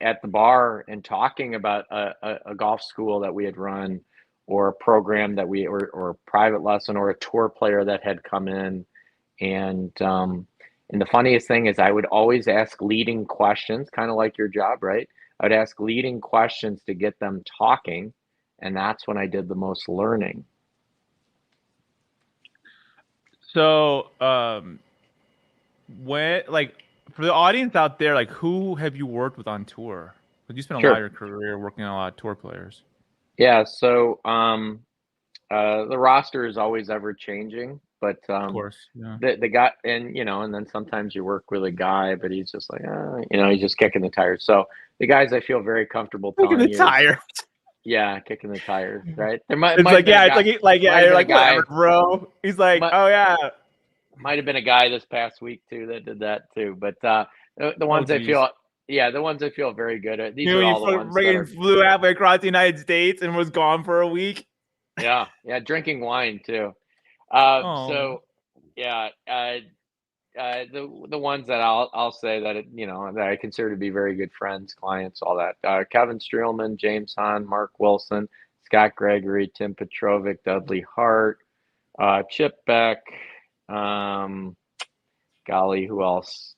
at the bar and talking about a golf school that we had run, or a program or a private lesson, or a tour player that had come in. And the funniest thing is, I would always ask leading questions, kind of like your job, right? I would ask leading questions to get them talking, and that's when I did the most learning. So, when, like, for the audience out there, like, who have you worked with on tour? Because you spent a lot of your career working on a lot of tour players. Yeah. So, the roster is always ever changing, but Of course, yeah. the guy, and then sometimes you work with a guy, but he's just like, he's just kicking the tires. So the guys I feel very comfortable Kicking telling the you, tires. yeah, kicking the tires, right? There might It's have like, been yeah, a it's guy, like, yeah, might have you're been a like, guy, whatever, bro. He's like, might oh yeah. might have been a guy this past week too that did that too. But the Oh ones I geez. feel, the ones I feel very good at. These You know, are you all the ones that friggin' are, flew halfway across the United States and was gone for a week. yeah, drinking wine too. Oh, So yeah, the ones that I'll say that that I consider to be very good friends, clients, all that. Kevin Streelman, James Hahn, Mark Wilson, Scott Gregory, Tim Petrovic, Dudley Hart, Chip Beck. Golly, who else?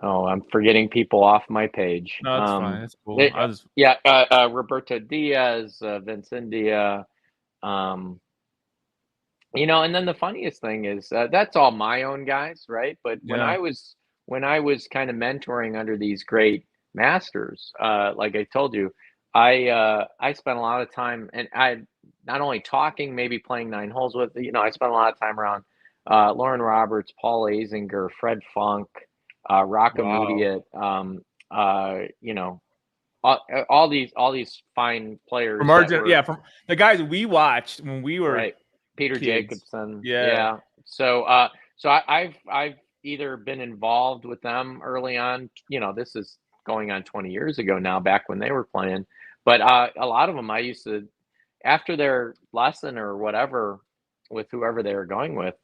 I'm forgetting people off my page. no, that's fine. That's cool. Roberto Diaz, Vince India. And then the funniest thing is, that's all my oown guys, right? But when Yeah. I was kind of mentoring under these great masters, like I told you, I spent a lot of time, and I not only talking, maybe playing 9 holes with, I spent a lot of time around Lauren Roberts, Paul Azinger, Fred Funk, Rocco Wow. Mediate, all these fine players that were, From the guys we watched when we were right. Peter kids. Jacobson. Yeah. Yeah. So I've either been involved with them early on, this is going on 20 years ago now, back when they were playing. But a lot of them I used to, after their lesson or whatever, with whoever they were going with,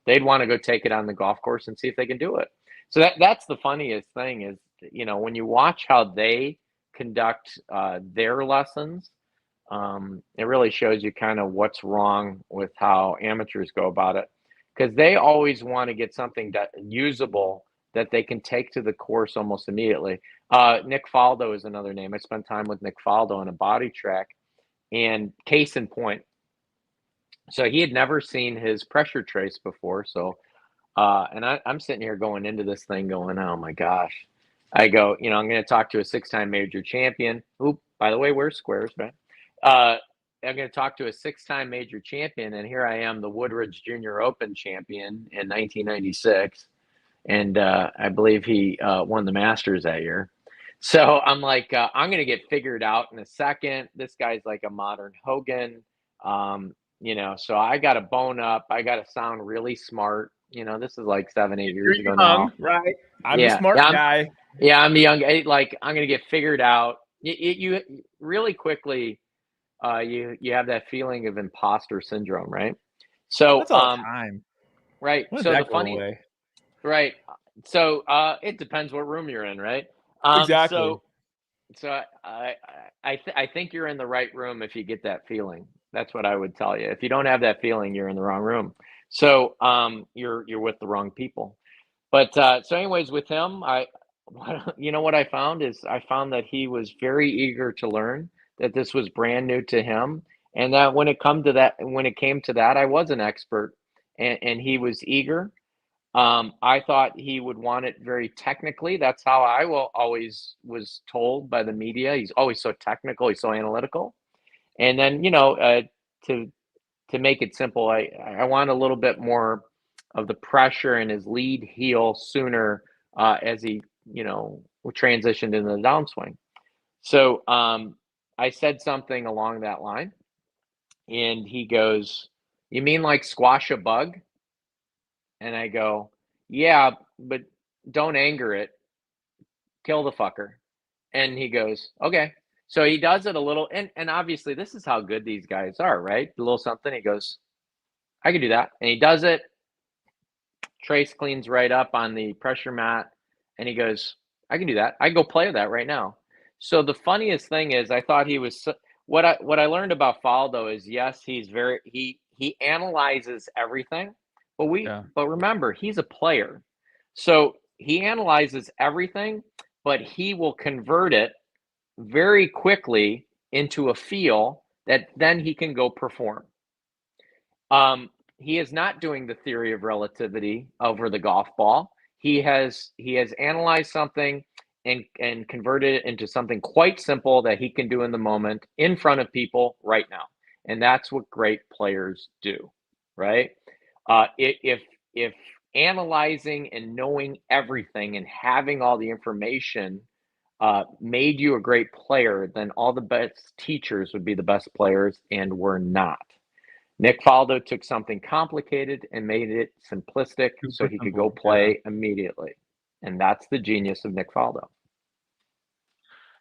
they'd want to go take it on the golf course and see if they can do it. So that's the funniest thing is, when you watch how they conduct their lessons, it really shows you kind of what's wrong with how amateurs go about it, because they always want to get something that usable that they can take to the course almost immediately. Nick Faldo is another name. I spent time with Nick Faldo on a body track, and case in point. So he had never seen his pressure trace before. So, and I'm sitting here going into this thing going, oh my gosh. I go, I'm going to talk to a 6-time major champion. Oop, by the way, where's squares, man? I'm going to talk to a 6-time major champion, and here I am, the Woodridge Junior Open champion in 1996. And I believe he won the Masters that year. So I'm like, I'm going to get figured out in a second. This guy's like a modern Hogan. So I got to bone up. I got to sound really smart. This is like 7-8 years ago now. Right. I'm the smart guy. I'm the young. Like, I'm going to get figured out. You really quickly, you have that feeling of imposter syndrome, right? So that's all the time. Right. When so that the go funny, away? Right. So it depends what room you're in, right? Exactly. So I think you're in the right room if you get that feeling. That's what I would tell you. If you don't have that feeling, you're in the wrong room. So you're with the wrong people. But so anyways, with him, what I found is I found that he was very eager to learn, that this was brand new to him, and that when it came to that, I was an expert, and he was eager. I thought he would want it very technically. That's how I always was told by the media. He's always so technical. He's so analytical. And then, to make it simple, I want a little bit more of the pressure in his lead heel sooner as he, transitioned into the downswing. So I said something along that line, and he goes, "You mean like squash a bug?" And I go, "Yeah, but don't anger it. Kill the fucker." And he goes, "Okay." So he does it a little, and obviously this is how good these guys are, right? A little something. He goes, "I can do that." And he does it. Trace cleans right up on the pressure mat, and he goes, "I can do that. I can go play with that right now." So the funniest thing is, I thought he was what I learned about Faldo is, yes, he's he analyzes everything, but remember, he's a player, so he analyzes everything, but he will convert it very quickly into a feel that then he can go perform. He is not doing the theory of relativity over the golf ball. He has analyzed something and converted it into something quite simple that he can do in the moment in front of people right now. And that's what great players do, right? If analyzing and knowing everything and having all the information made you a great player, then all the best teachers would be the best players, and we're not. Nick Faldo took something complicated and made it simplistic so he could go play immediately. And that's the genius of Nick Faldo.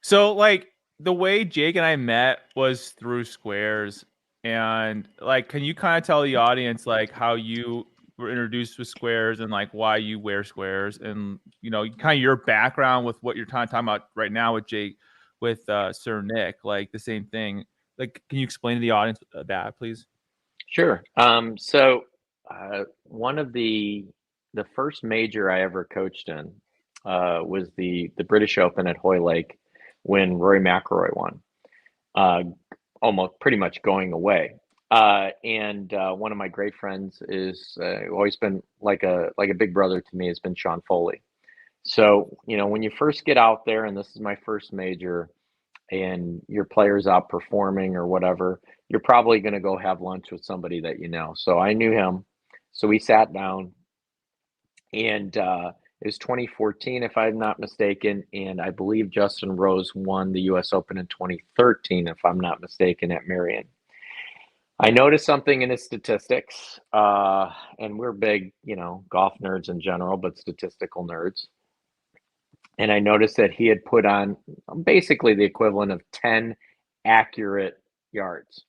So, like, the way Jake and I met was through squares. And, like, can you kind of tell the audience, like, how you were introduced with squares and, like, why you wear squares and, kind of your background with what you're kind of talking about right now with Jake, with Sir Nick, like, the same thing. Like, can you explain to the audience that, please? Sure. So one of the first major I ever coached in was the British Open at Hoylake when Rory McIlroy won, almost pretty much going away. And one of my great friends is always been like a big brother to me, has been Sean Foley. So, when you first get out there, and this is my first major, and your player's outperforming or whatever, you're probably going to go have lunch with somebody that you know. So I knew him. So we sat down, and it was 2014, if I'm not mistaken. And I believe Justin Rose won the US Open in 2013, if I'm not mistaken, at Marion. I noticed something in his statistics, and we're big, golf nerds in general, but statistical nerds. And I noticed that he had put on basically the equivalent of 10 accurate yards,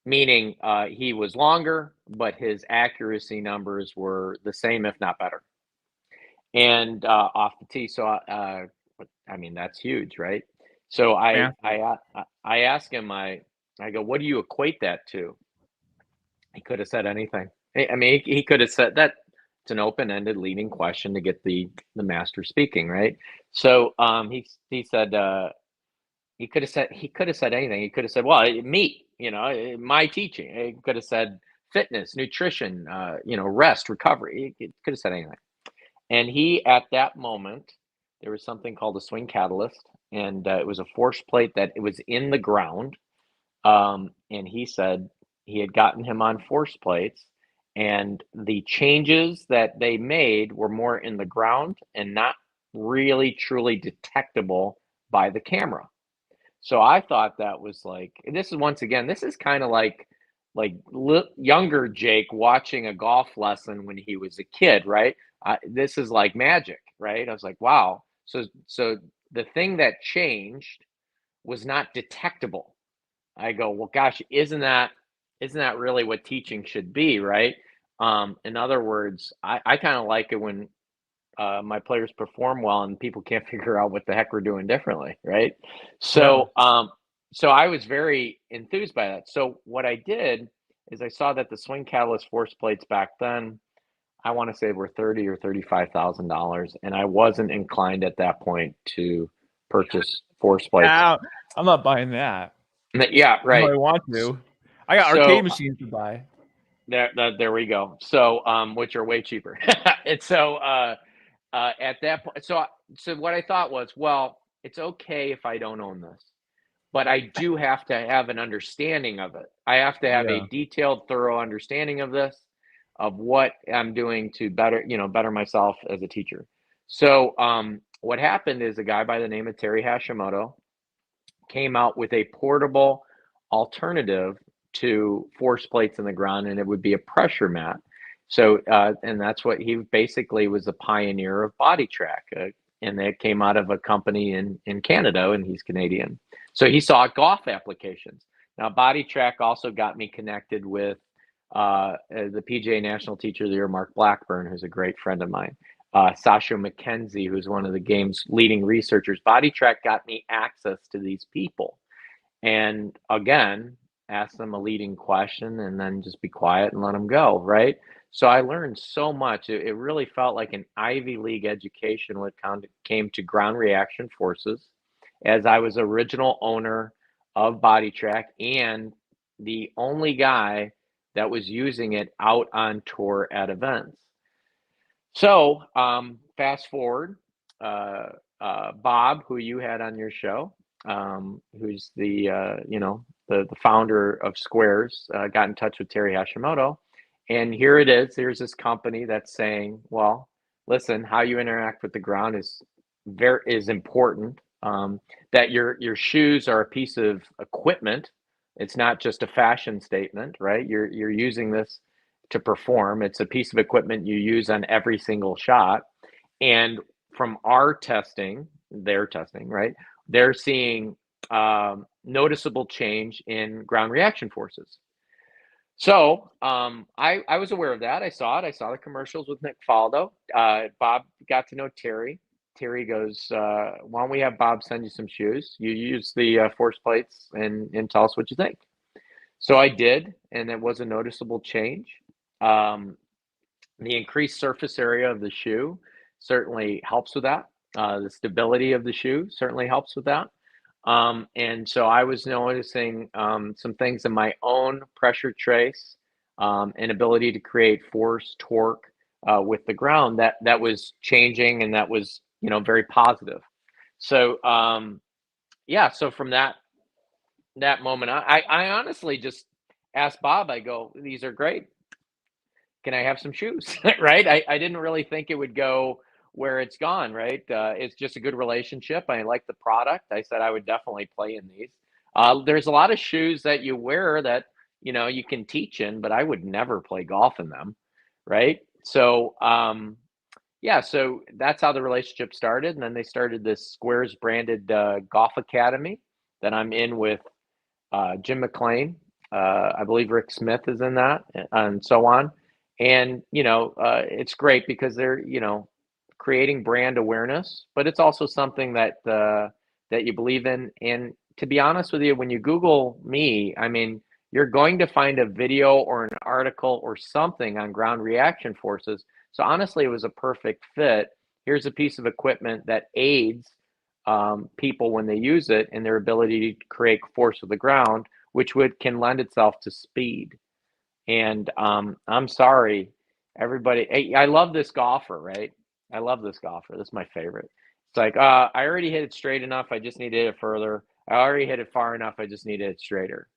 meaning he was longer, but his accuracy numbers were the same, if not better. And off the tee, so I mean, that's huge, right? So I asked him, I go, "What do you equate that to?" He could have said anything. I mean, he could have said that. It's an open-ended leading question to get the master speaking, right? So he said he could have said anything. He could have said, well, me, my teaching. He could have said fitness, nutrition, rest, recovery. He could have said anything. And he, at that moment, there was something called a swing catalyst, and it was a force plate that it was in the ground. And he said he had gotten him on force plates, and the changes that they made were more in the ground and not really truly detectable by the camera. So I thought that was like, this is once again, this is kind of like younger Jake watching a golf lesson when he was a kid, right? This is like magic, right? I was like, wow. So the thing that changed was not detectable. I go, well, gosh, isn't that really what teaching should be, right? In other words, I kind of like it when my players perform well and people can't figure out what the heck we're doing differently, right? So so I was very enthused by that. So what I did is I saw that the swing catalyst force plates back then, I want to say were $30,000 or $35,000, and I wasn't inclined at that point to purchase force plates. I'm not buying that. Yeah, right. I want to. I got arcade machines to buy. There we go. So which are way cheaper. And so at that point, so what I thought was, well, it's okay if I don't own this, but I do have to have an understanding of it. I have to have a detailed, thorough understanding of this, of what I'm doing to better myself as a teacher. So what happened is a guy by the name of Terry Hashimoto came out with a portable alternative to force plates in the ground, and it would be a pressure mat. So, and that's what he basically was a pioneer of body track. And it came out of a company in Canada, and he's Canadian. So he saw golf applications. Now, body track also got me connected with the PGA National Teacher of the Year, Mark Blackburn, who's a great friend of mine. Sasha McKenzie, who's one of the game's leading researchers. Body track got me access to these people. And again, ask them a leading question and then just be quiet and let them go, right? So I learned so much. It really felt like an Ivy League education when it came to ground reaction forces, as I was original owner of Body Track and the only guy that was using it out on tour at events. So fast forward, Bob, who you had on your show, who's the founder of Squares, got in touch with Terry Hashimoto. And here it is. Here's this company that's saying, well, listen, how you interact with the ground is important. That your shoes are a piece of equipment. It's not just a fashion statement, right? You're using this to perform. It's a piece of equipment you use on every single shot. And from our testing, their testing, right? They're seeing noticeable change in ground reaction forces. So I was aware of that. I saw it. I saw the commercials with Nick Faldo. Bob got to know Terry. Terry goes, why don't we have Bob send you some shoes? You use the force plates and tell us what you think. So I did, and it was a noticeable change. The increased surface area of the shoe certainly helps with that. The stability of the shoe certainly helps with that. And so I was noticing some things in my own pressure trace and ability to create force, torque with the ground that was changing, and that was very positive. So so from that moment, I honestly just asked Bob. I go, these are great. Can I have some shoes? Right? I didn't really think it would go where it's gone, right? It's just a good relationship. I like the product. I said I would definitely play in these. There's a lot of shoes that you wear that, you can teach in, but I would never play golf in them, right? So, so that's how the relationship started. And then they started this Squares branded golf academy that I'm in with Jim McLean. I believe Rick Smith is in that, and so on. And, it's great because they're, creating brand awareness, but it's also something that you believe in. And to be honest with you, when you Google me, I mean, you're going to find a video or an article or something on ground reaction forces. So honestly, it was a perfect fit. Here's a piece of equipment that aids people when they use it in their ability to create force with the ground, which can lend itself to speed. And I'm sorry, everybody. I love this golfer, right? I love this golfer. This is my favorite. It's like, I already hit it straight enough. I just need to hit it further. I already hit it far enough. I just need to hit it straighter.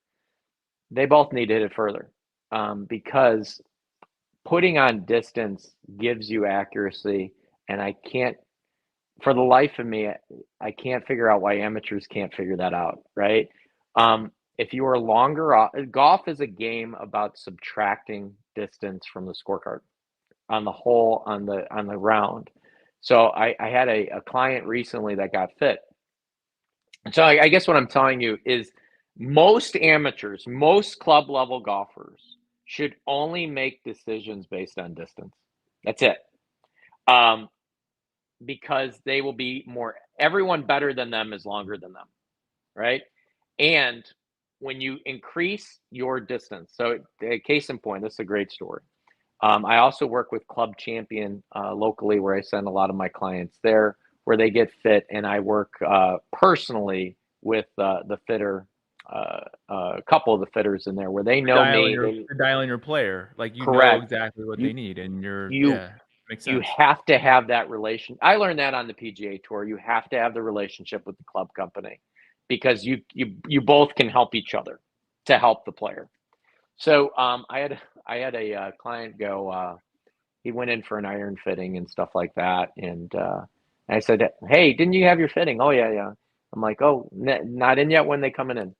They both need to hit it further because putting on distance gives you accuracy. And I can't, for the life of me, I can't figure out why amateurs can't figure that out, right? If you are longer off, golf is a game about subtracting distance from the scorecard on the hole, on the round. So I had a client recently that got fit. So I guess what I'm telling you is most amateurs, most club level golfers should only make decisions based on distance. That's it. Because they will be everyone better than them is longer than them, right? And when you increase your distance, so case in point, this is a great story. I also work with Club Champion locally, where I send a lot of my clients there, where they get fit, and I work personally with the fitter, a couple of the fitters in there, where they know me. You're dialing your player, like you Correct. know exactly what they need, and makes sense. You have to have that relation. I learned that on the PGA Tour. You have to have the relationship with the club company, because you both can help each other to help the player. So I had a client go. He went in for an iron fitting and stuff like that, and I said, "Hey, didn't you have your fitting?" "Oh yeah." I'm like, "Oh, not in yet. When they coming in?"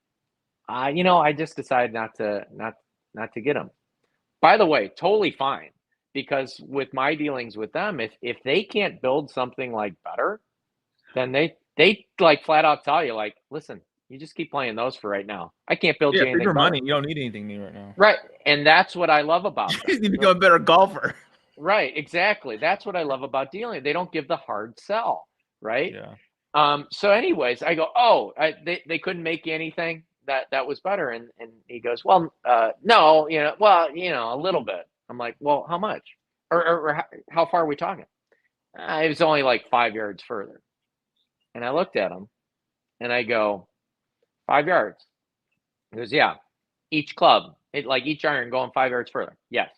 I just decided not to get them. By the way, totally fine, because with my dealings with them, if they can't build something like better, then they like flat out tell you, like, listen, you just keep playing those for right now. I can't build you For anything your better. money, you don't need anything new right now. Right. And that's what I love about You them. just need to become a better golfer. Right, exactly. That's what I love about dealing. They don't give the hard sell, right? Yeah. So anyways, I go, "Oh, they couldn't make you anything that was better." And he goes, "Well, no, a little bit." I'm like, "Well, how much? Or how far are we talking?" It was only like 5 yards further. And I looked at him and I go, 5 yards. He goes, "Yeah, each club, like each iron going 5 yards further." "Yes."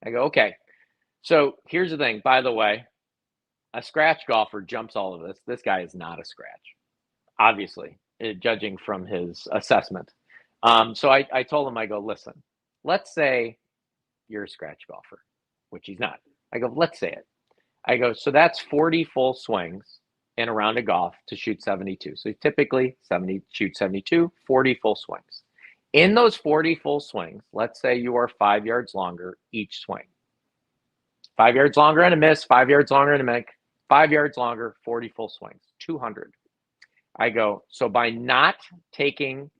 I go, "Okay." So here's the thing, by the way, a scratch golfer jumps all of this. This guy is not a scratch, obviously, judging from his assessment. So I told him, I go, "Listen, let's say you're a scratch golfer," which he's not. I go, "Let's say it." I go, "So that's 40 full swings in a round of golf to shoot 72. So typically shoot 72, 40 full swings. In those 40 full swings, let's say you are 5 yards longer each swing. 5 yards longer and a miss, 5 yards longer and a make, 5 yards longer, 40 full swings, 200. I go, so by not getting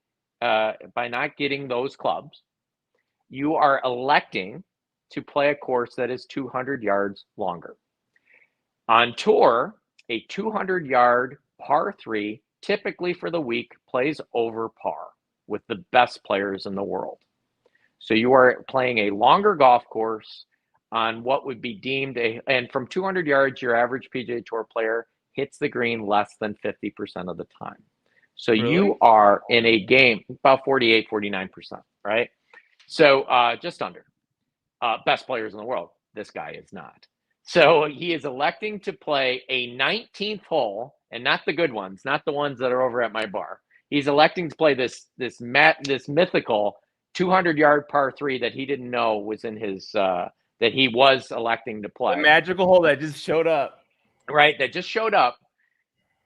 those clubs, you are electing to play a course that is 200 yards longer. On tour, a 200-yard par 3, typically for the week, plays over par with the best players in the world. So you are playing a longer golf course on what would be deemed and from 200 yards, your average PGA Tour player hits the green less than 50% of the time. So you are in a game about 48, 49%, right? So just under. Best players in the world. This guy is not. So he is electing to play a 19th hole, and not the good ones, not the ones that are over at my bar. He's electing to play this mythical 200-yard par 3 that he didn't know was in his that he was electing to play. The magical hole that just showed up. Right, that just showed up,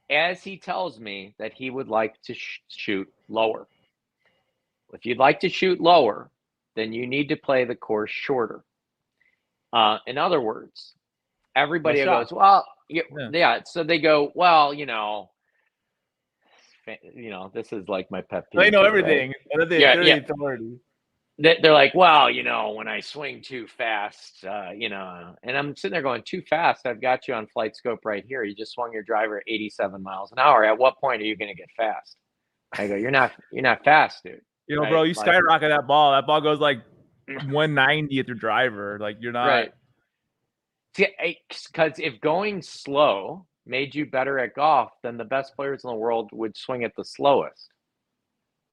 as he tells me that he would like to shoot lower. If you'd like to shoot lower, then you need to play the course shorter. In other words, everybody goes, "Well, yeah." So they go, "Well, this is like my pet peeve." They know everything. Right? They're the authority. They're like, "Well, when I swing too fast, and I'm sitting there going, too fast? I've got you on flight scope right here. You just swung your driver 87 miles an hour. At what point are you going to get fast?" I go, "You're not fast, dude." Right? Bro, you skyrocket that ball. That ball goes like 190 at your driver. Like, you're not. Right. Because if going slow made you better at golf, then the best players in the world would swing at the slowest.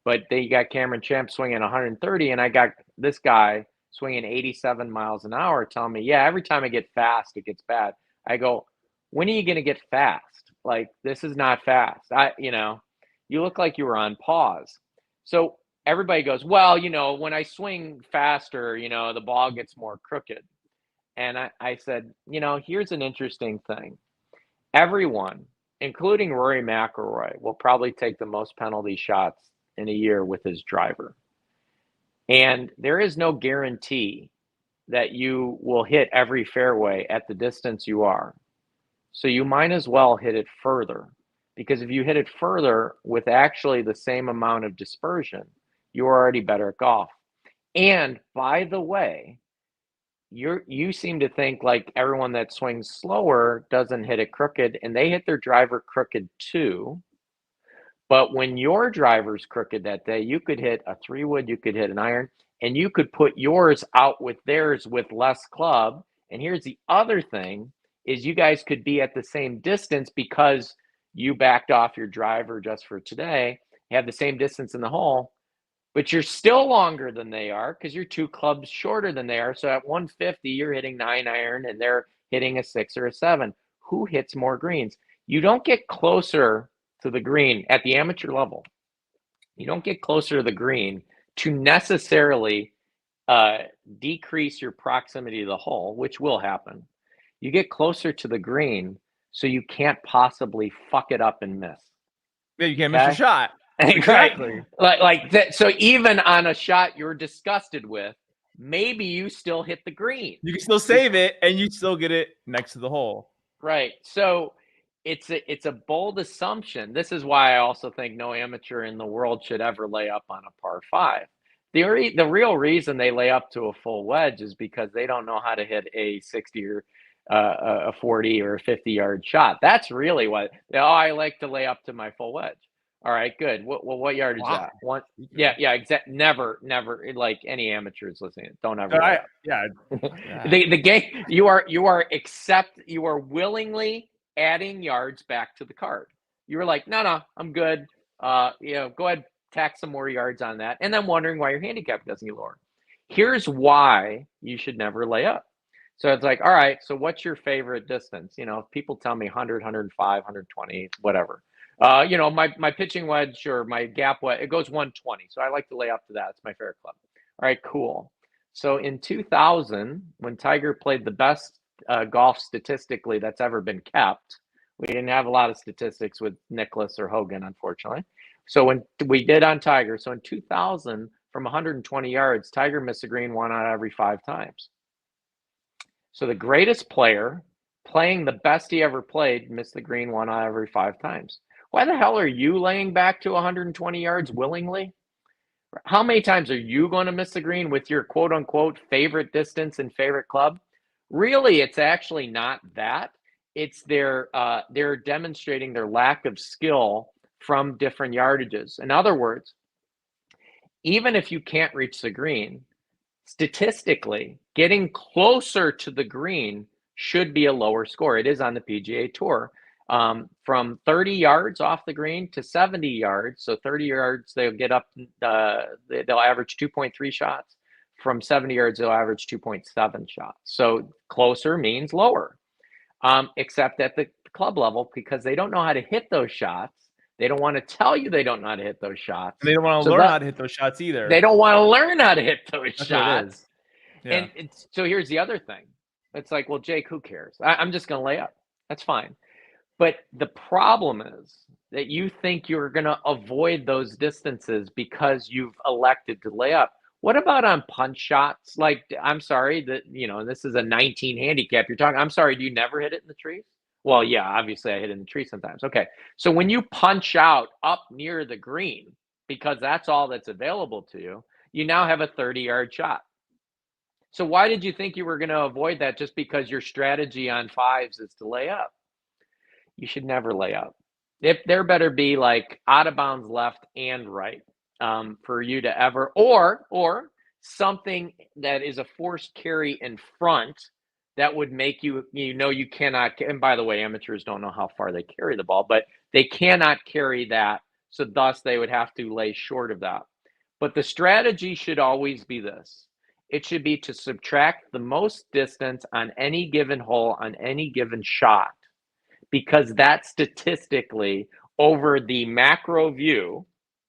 But they got Cameron Champ swinging 130, and I got this guy swinging 87 miles an hour telling me, yeah, every time I get fast, it gets bad. I go, when are you going to get fast? Like, this is not fast. You look like you were on pause. So everybody goes, well, when I swing faster, the ball gets more crooked. And I said, here's an interesting thing. Everyone, including Rory McIlroy, will probably take the most penalty shots in a year with his driver. And there is no guarantee that you will hit every fairway at the distance you are. So you might as well hit it further, because if you hit it further with actually the same amount of dispersion, you're already better at golf. And by the way, you seem to think like everyone that swings slower doesn't hit it crooked, and they hit their driver crooked too. But when your driver's crooked that day, you could hit a 3-wood, you could hit an iron, and you could put yours out with theirs with less club. And here's the other thing, is you guys could be at the same distance because you backed off your driver just for today, have the same distance in the hole, but you're still longer than they are because you're 2 clubs shorter than they are. So at 150, you're hitting 9-iron and they're hitting a 6 or a 7. Who hits more greens? You don't get closer to the green at the amateur level. You don't get closer to the green to necessarily decrease your proximity to the hole, which will happen. You get closer to the green so you can't possibly fuck it up and miss. Yeah, you can't miss your shot. Exactly. Like that. So even on a shot you're disgusted with, maybe you still hit the green. You can still save it, and you still get it next to the hole. Right. So it's a bold assumption. This is why I also think no amateur in the world should ever lay up on a par 5. The real reason they lay up to a full wedge is because they don't know how to hit a 60 or a 40 or a 50-yard shot. That's really what. I like to lay up to my full wedge. All right, good. What yardage is that? One. Yeah, exactly. Never, like any amateurs listening, don't ever. The game. You are willingly adding yards back to the card. You were like, no, I'm good. Go ahead, tack some more yards on that, and then wondering why your handicap doesn't get lower. Here's why you should never lay up. So it's like, all right, so what's your favorite distance? People tell me 100, 105, 120, whatever. My pitching wedge or my gap wedge, it goes 120. So I like to lay up to that. It's my favorite club. All right, cool. So in 2000, when Tiger played the best golf statistically that's ever been kept, we didn't have a lot of statistics with Nicklaus or Hogan, unfortunately. So when we did on Tiger, so in 2000, from 120 yards, Tiger missed the green 1 out of every 5 times. So the greatest player playing the best he ever played missed the green 1 out of every 5 times. Why the hell are you laying back to 120 yards willingly? How many times are you going to miss the green with your quote unquote favorite distance and favorite club? Really, it's actually not that. It's they're demonstrating their lack of skill from different yardages. In other words, even if you can't reach the green, statistically, getting closer to the green should be a lower score. It is on the PGA Tour. From 30 yards off the green to 70 yards. So 30 yards, they'll get up, they'll average 2.3 shots. From 70 yards, they'll average 2.7 shots. So closer means lower, except at the club level, because they don't know how to hit those shots. They don't want to tell you they don't know how to hit those shots. And they don't want to learn how to hit those shots either. They don't want to learn how to hit those That's shots. Yeah. And so here's the other thing. It's like, well, Jake, who cares? I'm just going to lay up. That's fine. But the problem is that you think you're going to avoid those distances because you've elected to lay up. What about on punch shots? Like, I'm sorry that, this is a 19 handicap you're talking. I'm sorry, do you never hit it in the trees? Well, yeah, obviously I hit it in the tree sometimes. Okay. So when you punch out up near the green, because that's all that's available to you, you now have a 30-yard shot. So why did you think you were going to avoid that just because your strategy on 5s is to lay up? You should never lay up. If there better be like out of bounds left and right for you to ever, or something that is a forced carry in front that would make you, you cannot, and by the way, amateurs don't know how far they carry the ball, but they cannot carry that. So thus they would have to lay short of that. But the strategy should always be this. It should be to subtract the most distance on any given hole on any given shot, because that statistically over the macro view,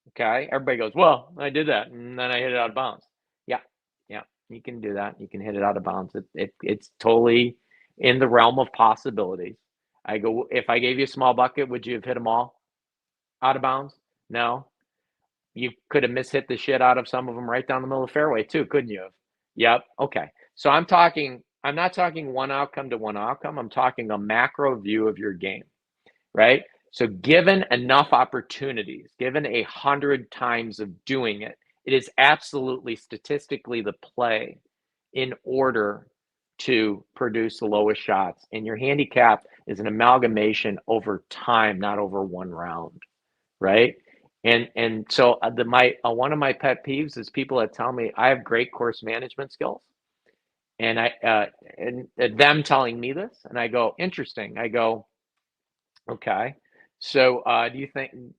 okay, everybody goes, well, I did that and then I hit it out of bounds. Yeah, yeah, you can do that. You can hit it out of bounds. It's totally in the realm of possibilities. I go, if I gave you a small bucket, would you have hit them all out of bounds? No. You could have mishit the shit out of some of them right down the middle of the fairway too, couldn't you have? Yep. Okay. So I'm not talking one outcome to one outcome. I'm talking a macro view of your game, right? So given enough opportunities, given 100 times of doing it, it is absolutely statistically the play in order to produce the lowest shots. And your handicap is an amalgamation over time, not over one round, right? And so one of my pet peeves is people that tell me I have great course management skills, and them telling me this, and I go, interesting. I go, okay. So do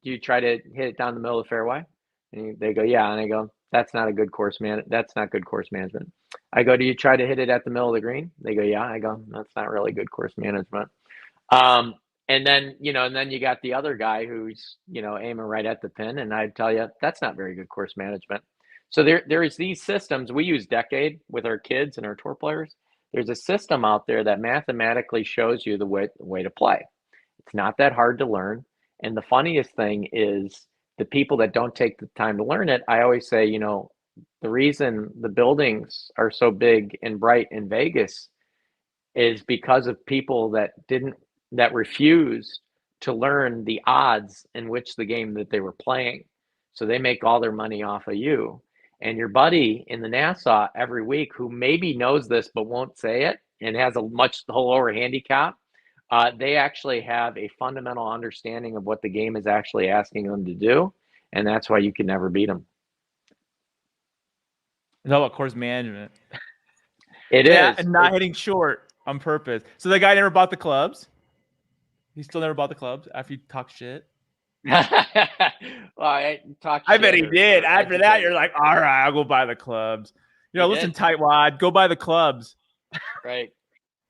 you try to hit it down the middle of the fairway? And they go, yeah. And I go, that's not good course management. I go, do you try to hit it at the middle of the green? They go, yeah. I go, that's not really good course management. And then you got the other guy who's, aiming right at the pin. And I'd tell you, that's not very good course management. So there is these systems. We use Decade with our kids and our tour players. There's a system out there that mathematically shows you the way to play. It's not that hard to learn. And the funniest thing is the people that don't take the time to learn it, I always say, the reason the buildings are so big and bright in Vegas is because of people that refused to learn the odds in which the game that they were playing. So they make all their money off of you. And your buddy in the Nassau every week, who maybe knows this but won't say it and has a much lower handicap, they actually have a fundamental understanding of what the game is actually asking them to do. And that's why you can never beat them. It's all about course management. It is. And not hitting short on purpose. So the guy never bought the clubs? He still never bought the clubs after you talk shit? Well, I bet he did. After that, you're like, all right, I'll go buy the clubs. Listen, tightwad, go buy the clubs. Right.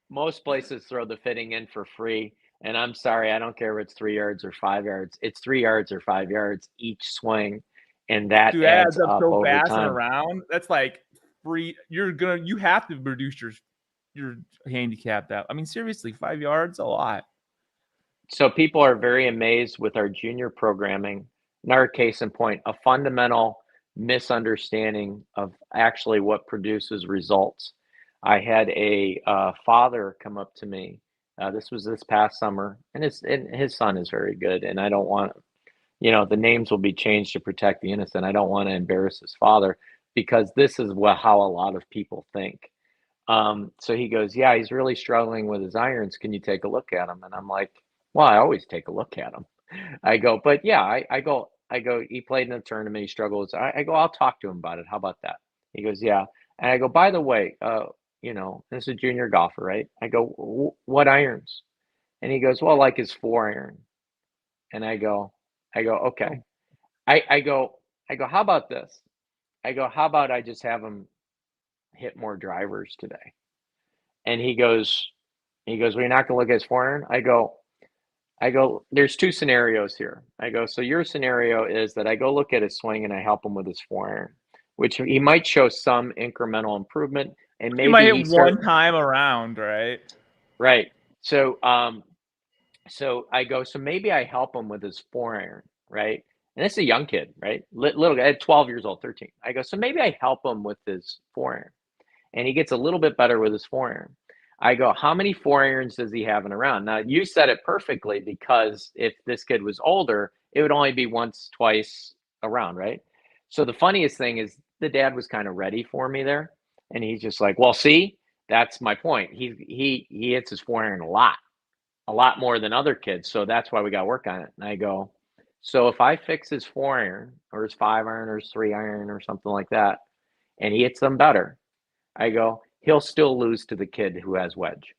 Most places throw the fitting in for free. And I'm sorry, I don't care if it's 3 yards or 5 yards. It's 3 yards or 5 yards each swing. And that adds up so over fast time. And around. That's like free. You have to reduce your handicap that. I mean, seriously, 5 yards, a lot. So people are very amazed with our junior programming. In our case in point, a fundamental misunderstanding of actually what produces results. I had a father come up to me. This was this past summer, and his son is very good. And I don't want, the names will be changed to protect the innocent. I don't want to embarrass his father, because this is how a lot of people think. So he goes, yeah, he's really struggling with his irons. Can you take a look at him? And I'm like, well, I always take a look at him. I go, but yeah, I go, he played in a tournament, he struggles. I go, I'll talk to him about it. How about that? He goes, yeah. And I go, by the way, this is a junior golfer, right? I go, what irons? And he goes, well, like his 4-iron. And I go, okay. I go, how about this? I go, how about I just have him hit more drivers today? And he goes, well, you're not gonna look at his 4-iron? I go, there's 2 scenarios here. I go, so your scenario is that I go look at his swing and I help him with his 4-iron, which he might show some incremental improvement, and maybe he might hit one time around, right? Right. So, so I go, so maybe I help him with his 4-iron, right? And this is a young kid, right? Little guy, 12 years old, 13. I go, so maybe I help him with his 4-iron, and he gets a little bit better with his 4-iron. I go, how many 4-irons does he have in a round? Now, you said it perfectly, because if this kid was older, it would only be once, twice a round, right? So the funniest thing is the dad was kind of ready for me there. And he's just like, well, see, that's my point. He hits his 4-iron a lot more than other kids. So that's why we got to work on it. And I go, so if I fix his 4-iron or his 5-iron or his 3-iron or something like that, and he hits them better, I go, he'll still lose to the kid who has wedge.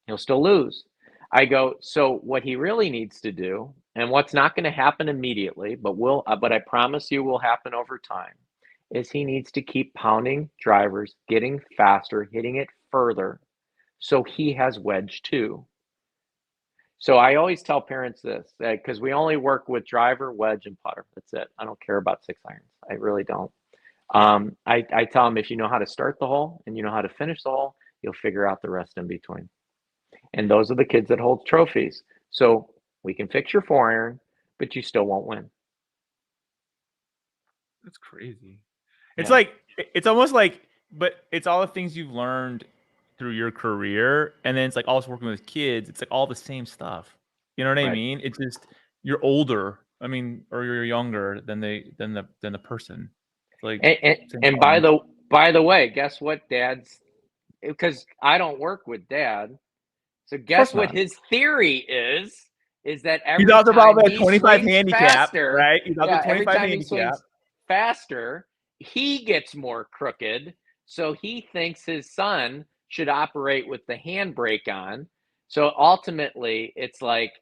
He'll still lose. I go, so what he really needs to do, and what's not going to happen immediately, but I promise you will happen over time, is he needs to keep pounding drivers, getting faster, hitting it further, so he has wedge too. So I always tell parents this, because we only work with driver, wedge, and putter. That's it. I don't care about 6 irons. I really don't. I tell them, if you know how to start the hole and you know how to finish the hole, you'll figure out the rest in between. And those are the kids that hold trophies. So we can fix your 4 iron, but you still won't win. That's crazy. It's like, it's almost like, but it's all the things you've learned through your career, and then it's like also working with kids. It's like all the same stuff. You know what I mean? It's just you're older. I mean, or you're younger than the person. It's like, and by the way, guess what, dads? Because I don't work with dad. So guess what his theory is that every he's also time about he 25 swings handicap, faster, right? He's about the 25 every time handicap. he swings faster, he gets more crooked. So he thinks his son should operate with the handbrake on. So ultimately, it's like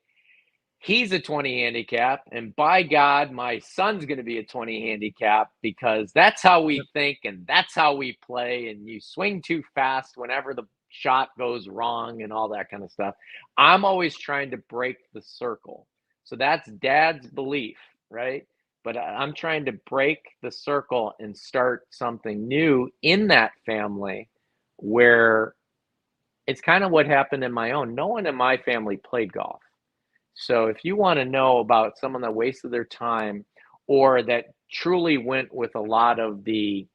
he's a 20 handicap, and by God, my son's going to be a 20 handicap, because that's how we think and that's how we play. And you swing too fast whenever the shot goes wrong and all that kind of stuff. I'm always trying to break the circle. So that's dad's belief, right? But I'm trying to break the circle and start something new in that family, where it's kind of what happened in my own. No one in my family played golf. So if you want to know about someone that wasted their time, or that truly went with a lot of the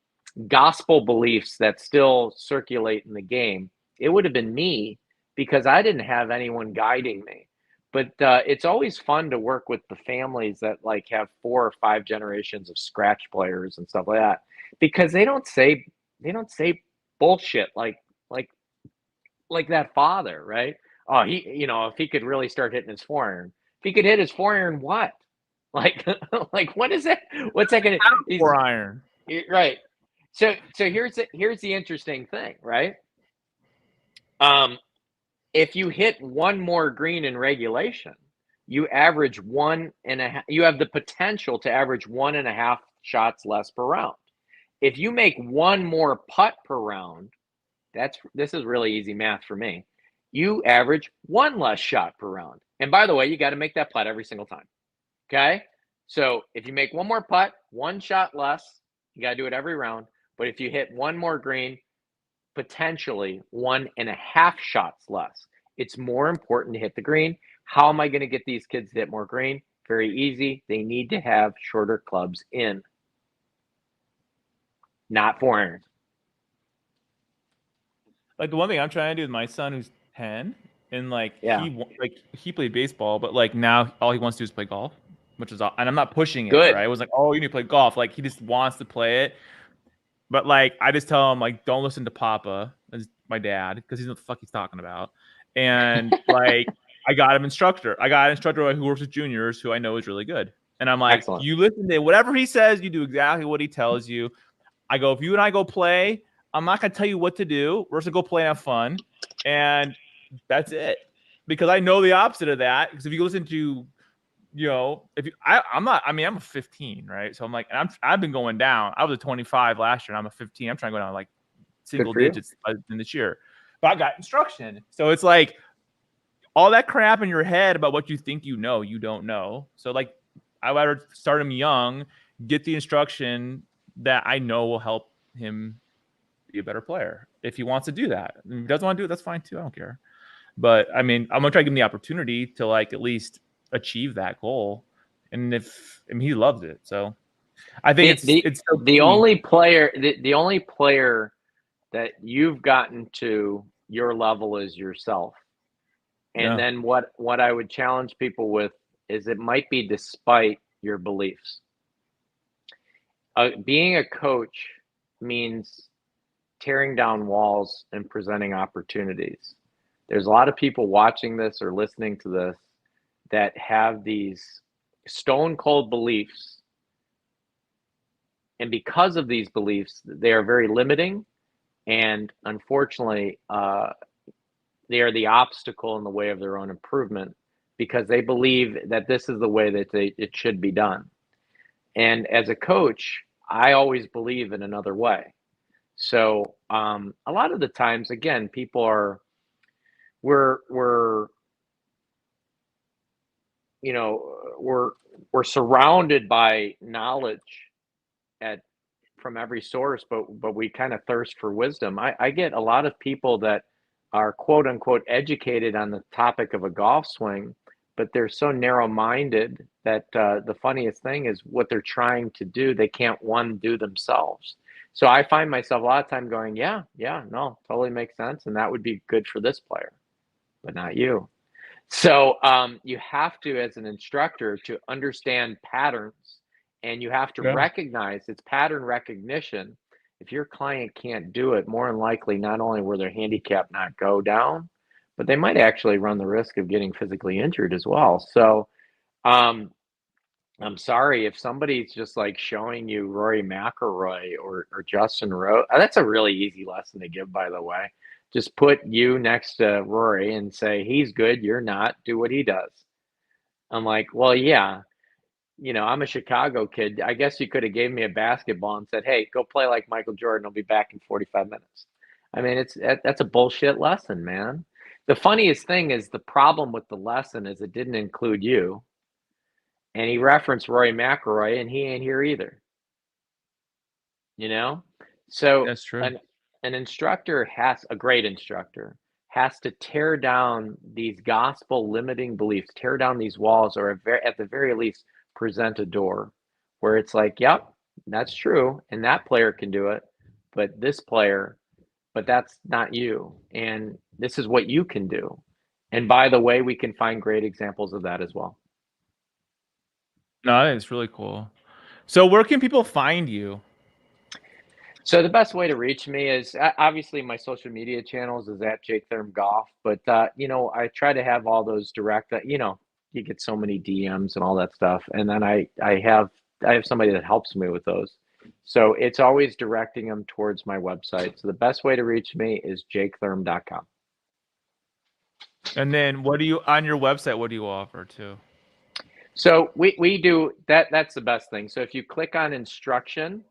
gospel beliefs that still circulate in the game, it would have been me, because I didn't have anyone guiding me. But it's always fun to work with the families that like have 4 or 5 generations of scratch players and stuff like that, because they don't say bullshit like that father, right? Oh, if he could really start hitting his 4 iron, if he could hit his 4 iron, what? Like, what is that? What's that gonna? 4 iron, right? So here's the interesting thing, right? If you hit one more green in regulation, you average 1.5. You have the potential to average 1.5 shots less per round. If you make one more putt per round, this is really easy math for me. You average 1 less shot per round. And by the way, you got to make that putt every single time. Okay? So if you make one more putt, 1 shot less, you got to do it every round. But if you hit one more green, potentially 1.5 shots less. It's more important to hit the green. How am I going to get these kids to hit more green? Very easy. They need to have shorter clubs in, not 4 irons. Like the one thing I'm trying to do with my son, who's 10, and he played baseball, but like now all he wants to do is play golf, which is, and I'm not pushing it. Good. Right? I was like, oh, you need to play golf. Like he just wants to play it. But like I just tell him, like, don't listen to Papa, as my dad, because he's what the fuck he's talking about. And like I got him instructor. I got an instructor who works with juniors, who I know is really good. And I'm like, Excellent. You listen to whatever he says, you do exactly what he tells you. I go, if you and I go play, I'm not gonna tell you what to do. We're just gonna go play and have fun, and that's it. Because I know the opposite of that. Because if you listen to, I'm a 15, right? So I'm like, I've been going down. I was a 25 last year, and I'm a 15. I'm trying to go down like single digits in this year, but I got instruction. So it's like all that crap in your head about what you think you know, you don't know. So like, I would rather start him young, get the instruction that I know will help him be a better player. If he wants to do that, if he doesn't want to do it, that's fine too. I don't care. But I mean, I'm gonna try to give him the opportunity to like at least achieve that goal. And he loves it. So I think it's the only player that you've gotten to your level is yourself. And then what I would challenge people with is it might be despite your beliefs. Being a coach means tearing down walls and presenting opportunities. There's a lot of people watching this or listening to this that have these stone cold beliefs because of these beliefs, they are very limiting, and unfortunately, they are the obstacle in the way of their own improvement, because they believe that this is the way that it should be done. And as a coach, I always believe in another way. So a lot of the times, again, people are we're you know we're surrounded by knowledge at from every source, but we kind of thirst for wisdom. I get a lot of people that are quote unquote educated on the topic of a golf swing, but they're so narrow-minded that the funniest thing is what they're trying to do, they can't do themselves. So I find myself a lot of time going, yeah, no, totally makes sense, and that would be good for this player, but not you. So you have to, as an instructor, to understand patterns, and you have to recognize it's pattern recognition. If your client can't do it, more than likely, not only will their handicap not go down, but they might actually run the risk of getting physically injured as well. So I'm sorry if somebody's just like showing you Rory McIlroy or Justin Rose. That's a really easy lesson to give, by the way. Just put you next to Rory and say, he's good, you're not, do what he does. I'm like, well, yeah, I'm a Chicago kid. I guess you could have gave me a basketball and said, hey, go play like Michael Jordan. I'll be back in 45 minutes. I mean, that's a bullshit lesson, man. The funniest thing is the problem with the lesson is it didn't include you. And he referenced Rory McIlroy, and he ain't here either. So That's true. An instructor a great instructor has to tear down these gospel limiting beliefs, tear down these walls, or at the very least present a door where it's like, yep, that's true, and that player can do it, but that's not you, and this is what you can do. And by the way, we can find great examples of that as well. No, I think it's really cool. So where can people find you? So the best way to reach me is obviously my social media channels is at Jake Thurm Golf, but I try to have all those direct. You get so many DMs and all that stuff, and then I have somebody that helps me with those. So it's always directing them towards my website. So the best way to reach me is jakethurm.com. And then on your website, what do you offer too? So we do that. That's the best thing. So if you click on instruction,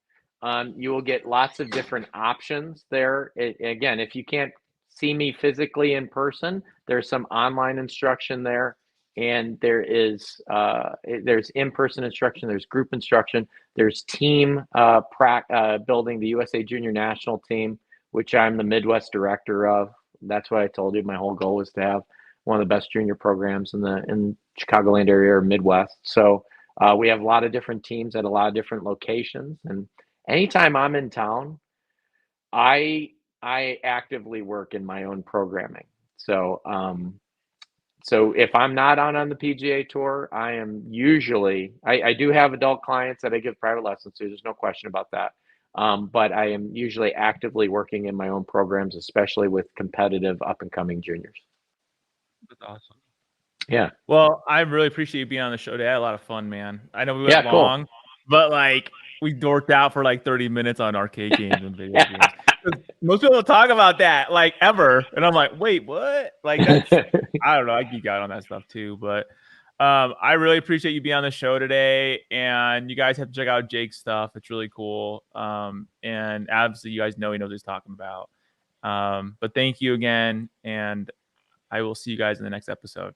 you will get lots of different options there. Again, if you can't see me physically in person, there's some online instruction there, and there's in-person instruction, there's group instruction, there's team building the USA Junior National Team, which I'm the Midwest director of. That's what I told you. My whole goal is to have one of the best junior programs in the Chicagoland area or Midwest. So we have a lot of different teams at a lot of different locations, and anytime I'm in town, I actively work in my own programming. So so if I'm not on the PGA Tour, I am usually I do have adult clients that I give private lessons to. There's no question about that. But I am usually actively working in my own programs, especially with competitive up and coming juniors. That's awesome. Yeah. Well, I really appreciate you being on the show today. I had a lot of fun, man. I know we went long, but we dorked out for 30 minutes on arcade games and video games. Most people don't talk about that ever, and I'm like, wait, what? That's I don't know. I geek out on that stuff too, but I really appreciate you being on the show today, and you guys have to check out Jake's stuff. It's really cool, and obviously you guys know he knows what he's talking about. But thank you again, and I will see you guys in the next episode.